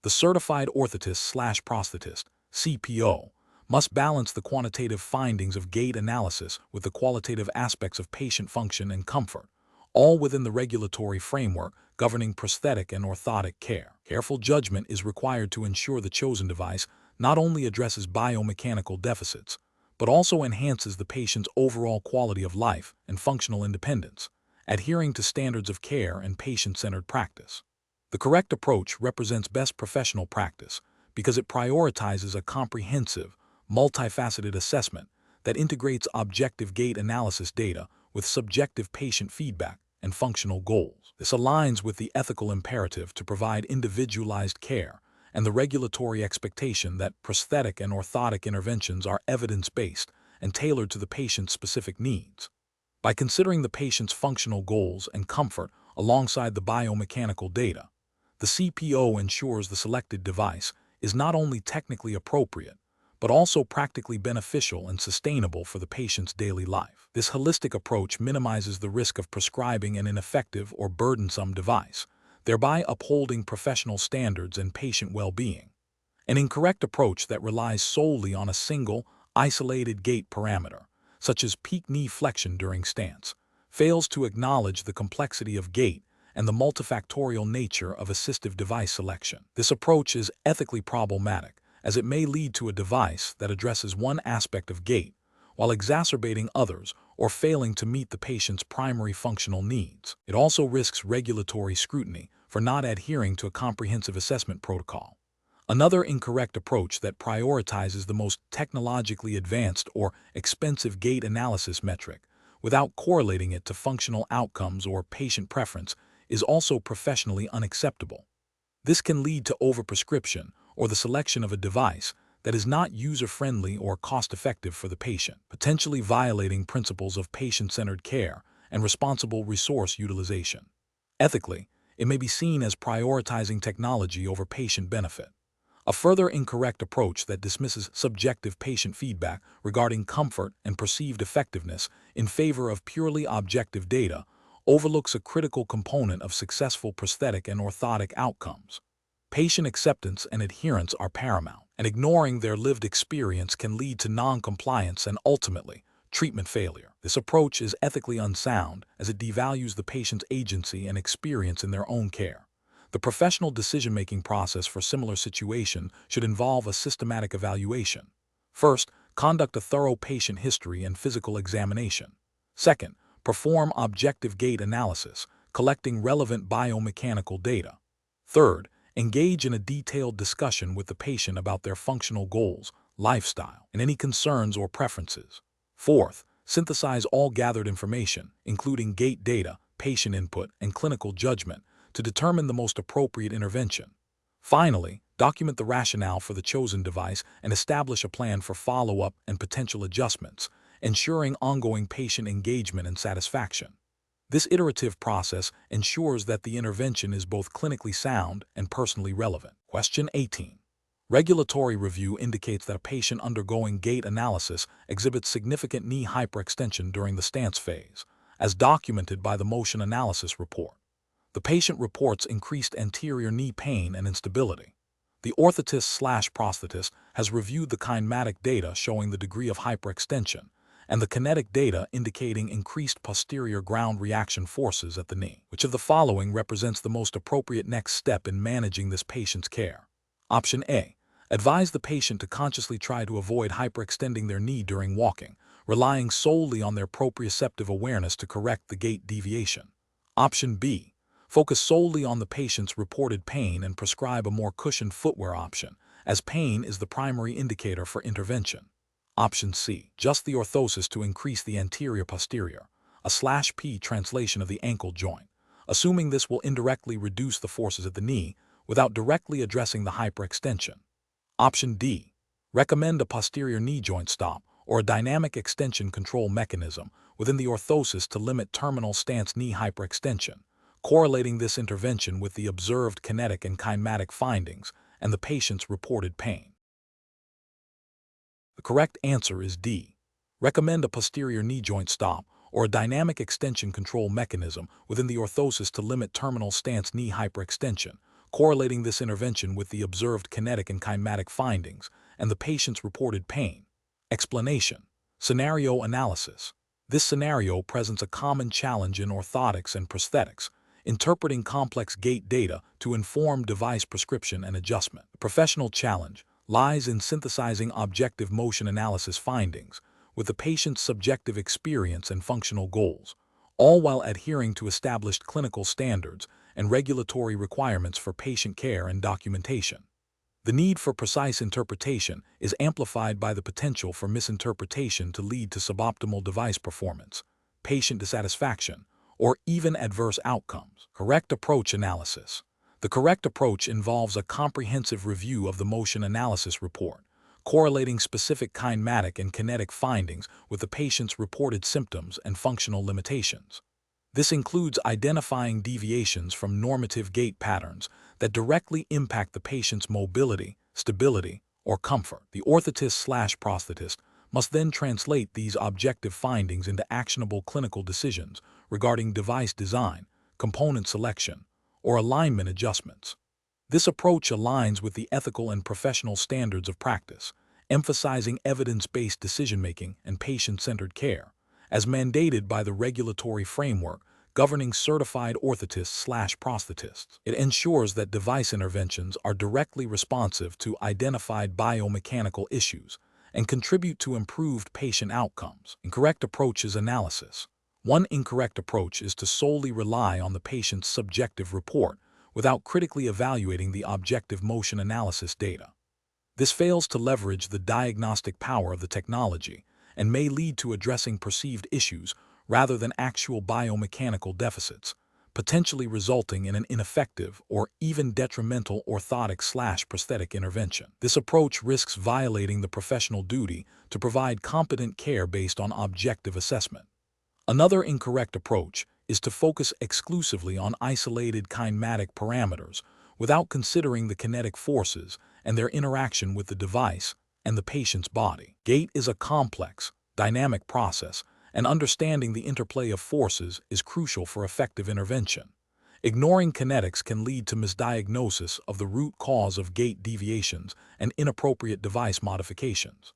The certified orthotist/prosthetist, CPO, must balance the quantitative findings of gait analysis with the qualitative aspects of patient function and comfort, all within the regulatory framework governing prosthetic and orthotic care. Careful judgment is required to ensure the chosen device not only addresses biomechanical deficits, but also enhances the patient's overall quality of life and functional independence, adhering to standards of care and patient-centered practice. The correct approach represents best professional practice because it prioritizes a comprehensive, multifaceted assessment that integrates objective gait analysis data with subjective patient feedback and functional goals. This aligns with the ethical imperative to provide individualized care and the regulatory expectation that prosthetic and orthotic interventions are evidence-based and tailored to the patient's specific needs. By considering the patient's functional goals and comfort alongside the biomechanical data, the CPO ensures the selected device is not only technically appropriate, but also practically beneficial and sustainable for the patient's daily life. This holistic approach minimizes the risk of prescribing an ineffective or burdensome device, thereby upholding professional standards and patient well-being. An incorrect approach that relies solely on a single, isolated gait parameter, such as peak knee flexion during stance, fails to acknowledge the complexity of gait and the multifactorial nature of assistive device selection. This approach is ethically problematic, as it may lead to a device that addresses one aspect of gait while exacerbating others or failing to meet the patient's primary functional needs. It also risks regulatory scrutiny for not adhering to a comprehensive assessment protocol. Another incorrect approach that prioritizes the most technologically advanced or expensive gait analysis metric without correlating it to functional outcomes or patient preference is also professionally unacceptable. This can lead to overprescription or the selection of a device that is not user-friendly or cost-effective for the patient, potentially violating principles of patient-centered care and responsible resource utilization. Ethically, it may be seen as prioritizing technology over patient benefit. A further incorrect approach that dismisses subjective patient feedback regarding comfort and perceived effectiveness in favor of purely objective data overlooks a critical component of successful prosthetic and orthotic outcomes. Patient acceptance and adherence are paramount, and ignoring their lived experience can lead to non-compliance and ultimately treatment failure. This approach is ethically unsound as it devalues the patient's agency and experience in their own care. The professional decision-making process for similar situations should involve a systematic evaluation. First, conduct a thorough patient history and physical examination. Second, perform objective gait analysis, collecting relevant biomechanical data. Third, engage in a detailed discussion with the patient about their functional goals, lifestyle, and any concerns or preferences. Fourth, synthesize all gathered information, including gait data, patient input, and clinical judgment, to determine the most appropriate intervention. Finally, document the rationale for the chosen device and establish a plan for follow-up and potential adjustments, ensuring ongoing patient engagement and satisfaction. This iterative process ensures that the intervention is both clinically sound and personally relevant. Question 18. Regulatory review indicates that a patient undergoing gait analysis exhibits significant knee hyperextension during the stance phase, as documented by the motion analysis report. The patient reports increased anterior knee pain and instability. The orthotist/prosthetist has reviewed the kinematic data showing the degree of hyperextension and the kinetic data indicating increased posterior ground reaction forces at the knee. Which of the following represents the most appropriate next step in managing this patient's care? Option A. Advise the patient to consciously try to avoid hyperextending their knee during walking, relying solely on their proprioceptive awareness to correct the gait deviation. Option B. Focus solely on the patient's reported pain and prescribe a more cushioned footwear option, as pain is the primary indicator for intervention. Option C. Adjust the orthosis to increase the anterior-posterior, a /P translation of the ankle joint, assuming this will indirectly reduce the forces at the knee without directly addressing the hyperextension. Option D. Recommend a posterior knee joint stop or a dynamic extension control mechanism within the orthosis to limit terminal stance knee hyperextension, correlating this intervention with the observed kinetic and kinematic findings and the patient's reported pain. The correct answer is D. Recommend a posterior knee joint stop or a dynamic extension control mechanism within the orthosis to limit terminal stance knee hyperextension, correlating this intervention with the observed kinetic and kinematic findings and the patient's reported pain. Explanation. Scenario analysis. This scenario presents a common challenge in orthotics and prosthetics, interpreting complex gait data to inform device prescription and adjustment. The professional challenge lies in synthesizing objective motion analysis findings with the patient's subjective experience and functional goals, all while adhering to established clinical standards and regulatory requirements for patient care and documentation. The need for precise interpretation is amplified by the potential for misinterpretation to lead to suboptimal device performance, patient dissatisfaction, or even adverse outcomes. Correct approach analysis. The correct approach involves a comprehensive review of the motion analysis report, correlating specific kinematic and kinetic findings with the patient's reported symptoms and functional limitations. This includes identifying deviations from normative gait patterns that directly impact the patient's mobility, stability, or comfort. The orthotist/prosthetist must then translate these objective findings into actionable clinical decisions regarding device design, component selection, or alignment adjustments. This approach aligns with the ethical and professional standards of practice, emphasizing evidence-based decision-making and patient-centered care, as mandated by the regulatory framework governing certified orthotists/prosthetists. It ensures that device interventions are directly responsive to identified biomechanical issues and contribute to improved patient outcomes. Incorrect approach is analysis. One incorrect approach is to solely rely on the patient's subjective report without critically evaluating the objective motion analysis data. This fails to leverage the diagnostic power of the technology and may lead to addressing perceived issues rather than actual biomechanical deficits, potentially resulting in an ineffective or even detrimental orthotic/prosthetic intervention. This approach risks violating the professional duty to provide competent care based on objective assessment. Another incorrect approach is to focus exclusively on isolated kinematic parameters without considering the kinetic forces and their interaction with the device and the patient's body. Gait is a complex, dynamic process, and understanding the interplay of forces is crucial for effective intervention. Ignoring kinetics can lead to misdiagnosis of the root cause of gait deviations and inappropriate device modifications.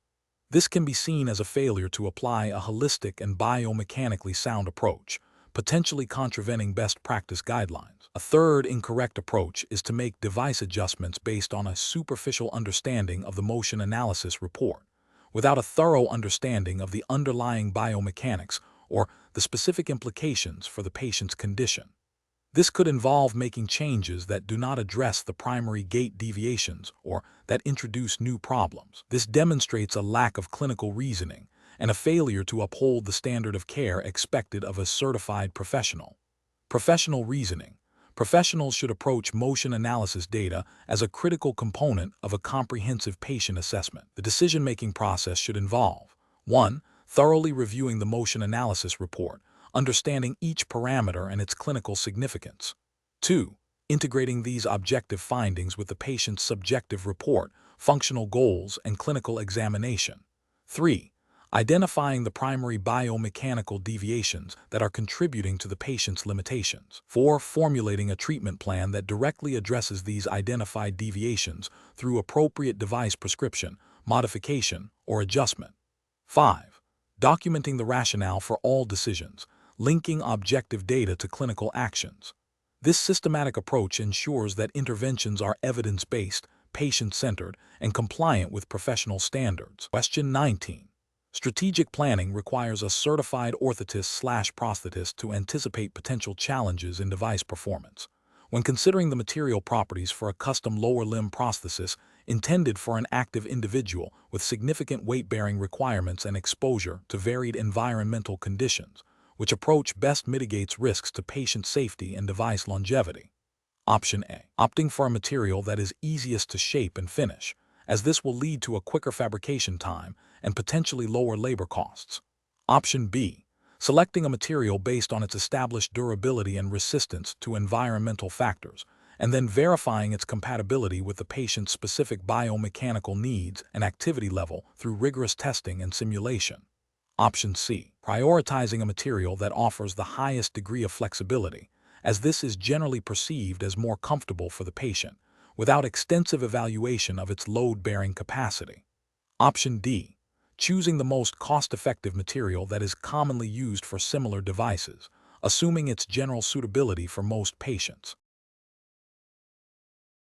This can be seen as a failure to apply a holistic and biomechanically sound approach, potentially contravening best practice guidelines. A third incorrect approach is to make device adjustments based on a superficial understanding of the motion analysis report, without a thorough understanding of the underlying biomechanics or the specific implications for the patient's condition. This could involve making changes that do not address the primary gait deviations or that introduce new problems. This demonstrates a lack of clinical reasoning and a failure to uphold the standard of care expected of a certified professional. Professional reasoning. Professionals should approach motion analysis data as a critical component of a comprehensive patient assessment. The decision-making process should involve 1. Thoroughly reviewing the motion analysis report, understanding each parameter and its clinical significance. 2. Integrating these objective findings with the patient's subjective report, functional goals, and clinical examination. 3. Identifying the primary biomechanical deviations that are contributing to the patient's limitations. 4. Formulating a treatment plan that directly addresses these identified deviations through appropriate device prescription, modification, or adjustment. 5. Documenting the rationale for all decisions, linking objective data to clinical actions. This systematic approach ensures that interventions are evidence-based, patient-centered, and compliant with professional standards. Question 19. Strategic planning requires a certified orthotist/prosthetist to anticipate potential challenges in device performance. When considering the material properties for a custom lower limb prosthesis intended for an active individual with significant weight-bearing requirements and exposure to varied environmental conditions, which approach best mitigates risks to patient safety and device longevity? Option A. Opting for a material that is easiest to shape and finish, as this will lead to a quicker fabrication time and potentially lower labor costs. Option B. Selecting a material based on its established durability and resistance to environmental factors, and then verifying its compatibility with the patient's specific biomechanical needs and activity level through rigorous testing and simulation. Option C. Prioritizing a material that offers the highest degree of flexibility, as this is generally perceived as more comfortable for the patient, without extensive evaluation of its load-bearing capacity. Option D. Choosing the most cost-effective material that is commonly used for similar devices, assuming its general suitability for most patients.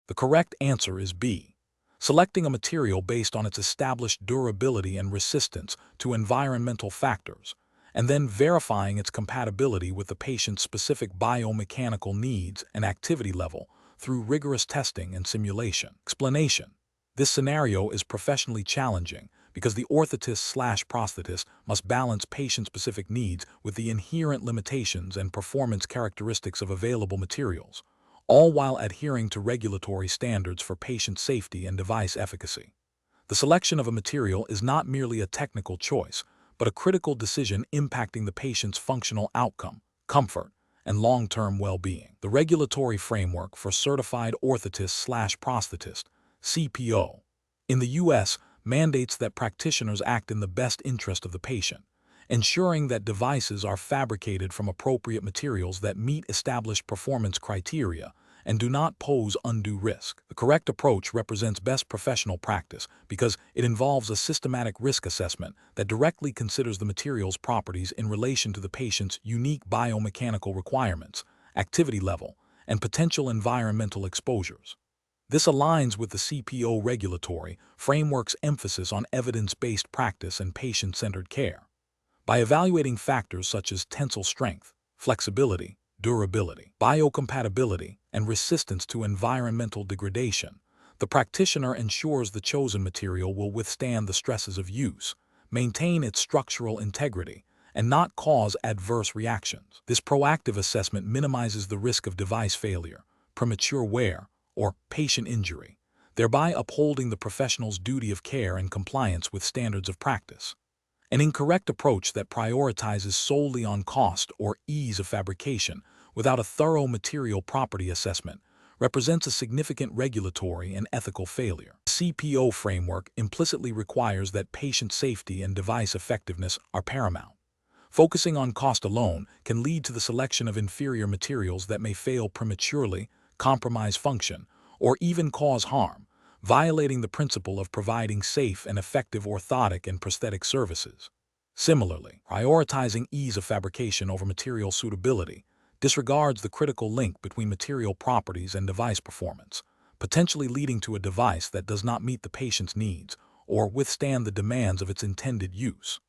The correct answer is B. Selecting a material based on its established durability and resistance to environmental factors, and then verifying its compatibility with the patient's specific biomechanical needs and activity level through rigorous testing and simulation. Explanation: this scenario is professionally challenging because the orthotist/prosthetist must balance patient-specific needs with the inherent limitations and performance characteristics of available materials, all while adhering to regulatory standards for patient safety and device efficacy. The selection of a material is not merely a technical choice, but a critical decision impacting the patient's functional outcome, comfort, and long-term well-being. The regulatory framework for Certified Orthotist/Prosthetist, CPO, in the U.S. mandates that practitioners act in the best interest of the patient, ensuring that devices are fabricated from appropriate materials that meet established performance criteria and do not pose undue risk. The correct approach represents best professional practice because it involves a systematic risk assessment that directly considers the material's properties in relation to the patient's unique biomechanical requirements, activity level, and potential environmental exposures. This aligns with the CPO regulatory framework's emphasis on evidence-based practice and patient-centered care. By evaluating factors such as tensile strength, flexibility, durability, biocompatibility, and resistance to environmental degradation, the practitioner ensures the chosen material will withstand the stresses of use, maintain its structural integrity, and not cause adverse reactions. This proactive assessment minimizes the risk of device failure, premature wear, or patient injury, thereby upholding the professional's duty of care and compliance with standards of practice. An incorrect approach that prioritizes solely on cost or ease of fabrication without a thorough material property assessment represents a significant regulatory and ethical failure. The CPO framework implicitly requires that patient safety and device effectiveness are paramount. Focusing on cost alone can lead to the selection of inferior materials that may fail prematurely, compromise function, or even cause harm, violating the principle of providing safe and effective orthotic and prosthetic services. Similarly, prioritizing ease of fabrication over material suitability disregards the critical link between material properties and device performance, potentially leading to a device that does not meet the patient's needs or withstand the demands of its intended use.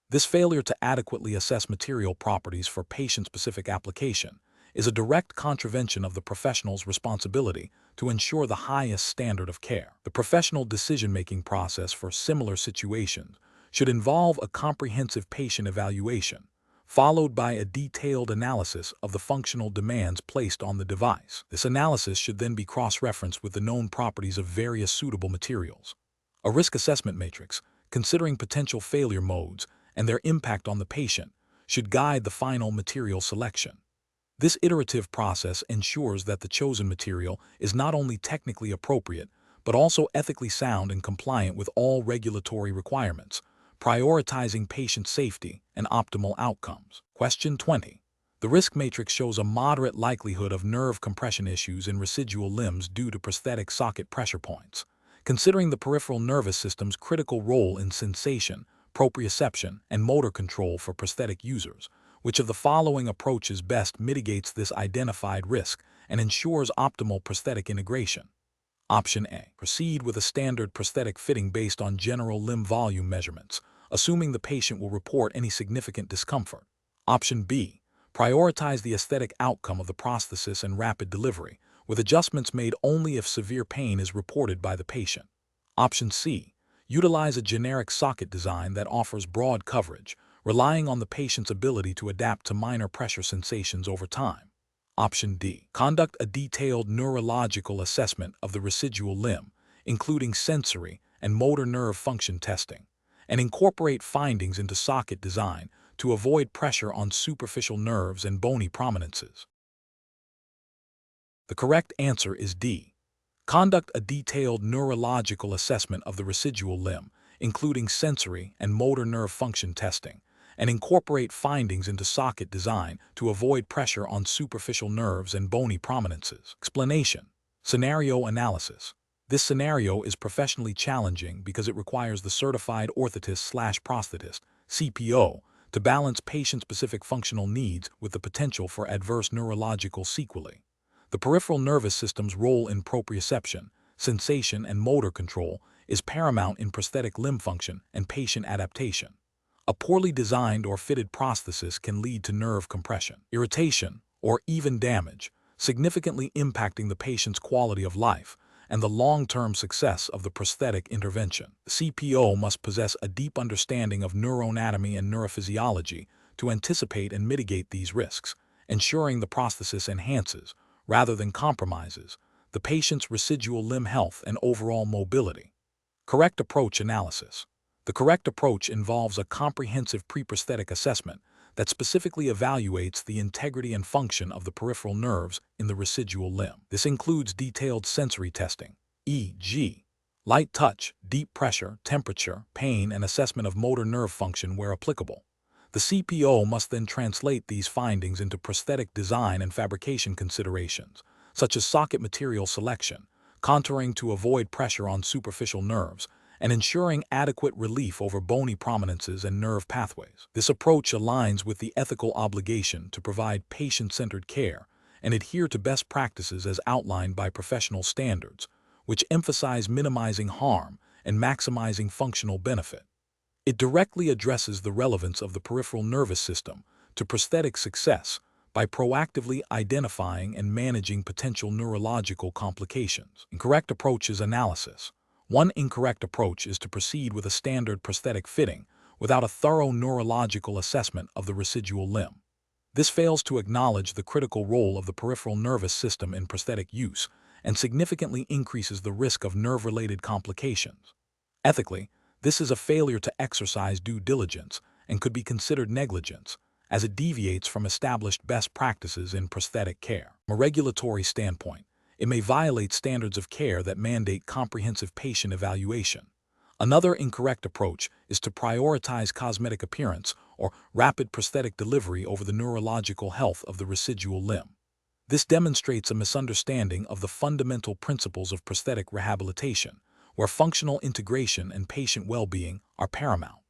This failure to adequately assess material properties for patient-specific application is a direct contravention of the professional's responsibility to ensure the highest standard of care. The professional decision-making process for similar situations should involve a comprehensive patient evaluation, followed by a detailed analysis of the functional demands placed on the device. This analysis should then be cross-referenced with the known properties of various suitable materials. A risk assessment matrix, considering potential failure modes and their impact on the patient, should guide the final material selection. This iterative process ensures that the chosen material is not only technically appropriate, but also ethically sound and compliant with all regulatory requirements, prioritizing patient safety and optimal outcomes. Question 20. The risk matrix shows a moderate likelihood of nerve compression issues in residual limbs due to prosthetic socket pressure points. Considering the peripheral nervous system's critical role in sensation, proprioception, and motor control for prosthetic users, which of the following approaches best mitigates this identified risk and ensures optimal prosthetic integration? Option A. Proceed with a standard prosthetic fitting based on general limb volume measurements, assuming the patient will report any significant discomfort. Option B. Prioritize the aesthetic outcome of the prosthesis and rapid delivery, with adjustments made only if severe pain is reported by the patient. Option C. Utilize a generic socket design that offers broad coverage, relying on the patient's ability to adapt to minor pressure sensations over time. Option D. Conduct a detailed neurological assessment of the residual limb, including sensory and motor nerve function testing, and incorporate findings into socket design to avoid pressure on superficial nerves and bony prominences. The correct answer is D. Conduct a detailed neurological assessment of the residual limb, including sensory and motor nerve function testing, and incorporate findings into socket design to avoid pressure on superficial nerves and bony prominences. Explanation. Scenario analysis. This scenario is professionally challenging because it requires the certified orthotist/prosthetist, CPO, to balance patient-specific functional needs with the potential for adverse neurological sequelae. The peripheral nervous system's role in proprioception, sensation, and motor control is paramount in prosthetic limb function and patient adaptation. A poorly designed or fitted prosthesis can lead to nerve compression, irritation, or even damage, significantly impacting the patient's quality of life and the long-term success of the prosthetic intervention. The CPO must possess a deep understanding of neuroanatomy and neurophysiology to anticipate and mitigate these risks, ensuring the prosthesis enhances, rather than compromises, the patient's residual limb health and overall mobility. Correct approach analysis. The correct approach involves a comprehensive pre-prosthetic assessment that specifically evaluates the integrity and function of the peripheral nerves in the residual limb. This includes detailed sensory testing, e.g., light touch, deep pressure, temperature, pain, and assessment of motor nerve function where applicable. The CPO must then translate these findings into prosthetic design and fabrication considerations, such as socket material selection, contouring to avoid pressure on superficial nerves, and ensuring adequate relief over bony prominences and nerve pathways. This approach aligns with the ethical obligation to provide patient-centered care and adhere to best practices as outlined by professional standards, which emphasize minimizing harm and maximizing functional benefit. It directly addresses the relevance of the peripheral nervous system to prosthetic success by proactively identifying and managing potential neurological complications. Incorrect approaches analysis. One incorrect approach is to proceed with a standard prosthetic fitting without a thorough neurological assessment of the residual limb. This fails to acknowledge the critical role of the peripheral nervous system in prosthetic use and significantly increases the risk of nerve-related complications. Ethically, this is a failure to exercise due diligence and could be considered negligence, as it deviates from established best practices in prosthetic care. From a regulatory standpoint, it may violate standards of care that mandate comprehensive patient evaluation. Another incorrect approach is to prioritize cosmetic appearance or rapid prosthetic delivery over the neurological health of the residual limb. This demonstrates a misunderstanding of the fundamental principles of prosthetic rehabilitation, where functional integration and patient well-being are paramount.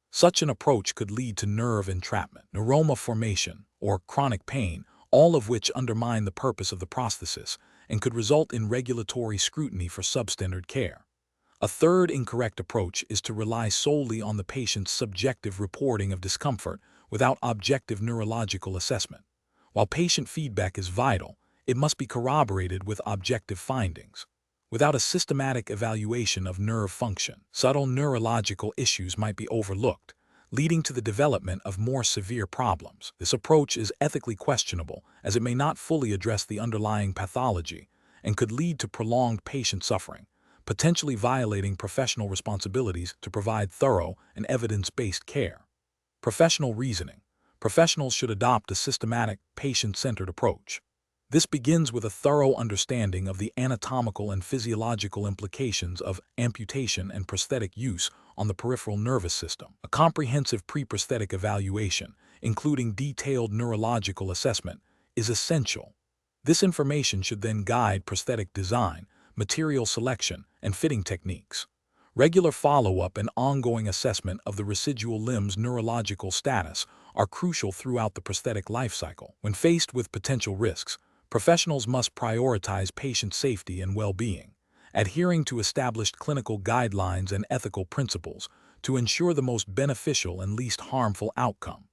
Such an approach could lead to nerve entrapment, neuroma formation, or chronic pain, all of which undermine the purpose of the prosthesis and could result in regulatory scrutiny for substandard care. A third incorrect approach is to rely solely on the patient's subjective reporting of discomfort without objective neurological assessment. While patient feedback is vital, it must be corroborated with objective findings. Without a systematic evaluation of nerve function, subtle neurological issues might be overlooked, leading to the development of more severe problems. This approach is ethically questionable as it may not fully address the underlying pathology and could lead to prolonged patient suffering, potentially violating professional responsibilities to provide thorough and evidence-based care. Professional reasoning. Professionals should adopt a systematic, patient-centered approach. This begins with a thorough understanding of the anatomical and physiological implications of amputation and prosthetic use on the peripheral nervous system. A comprehensive pre-prosthetic evaluation, including detailed neurological assessment, is essential. This information should then guide prosthetic design, material selection, and fitting techniques. Regular follow-up and ongoing assessment of the residual limb's neurological status are crucial throughout the prosthetic life cycle. When faced with potential risks, professionals must prioritize patient safety and well-being, adhering to established clinical guidelines and ethical principles to ensure the most beneficial and least harmful outcome.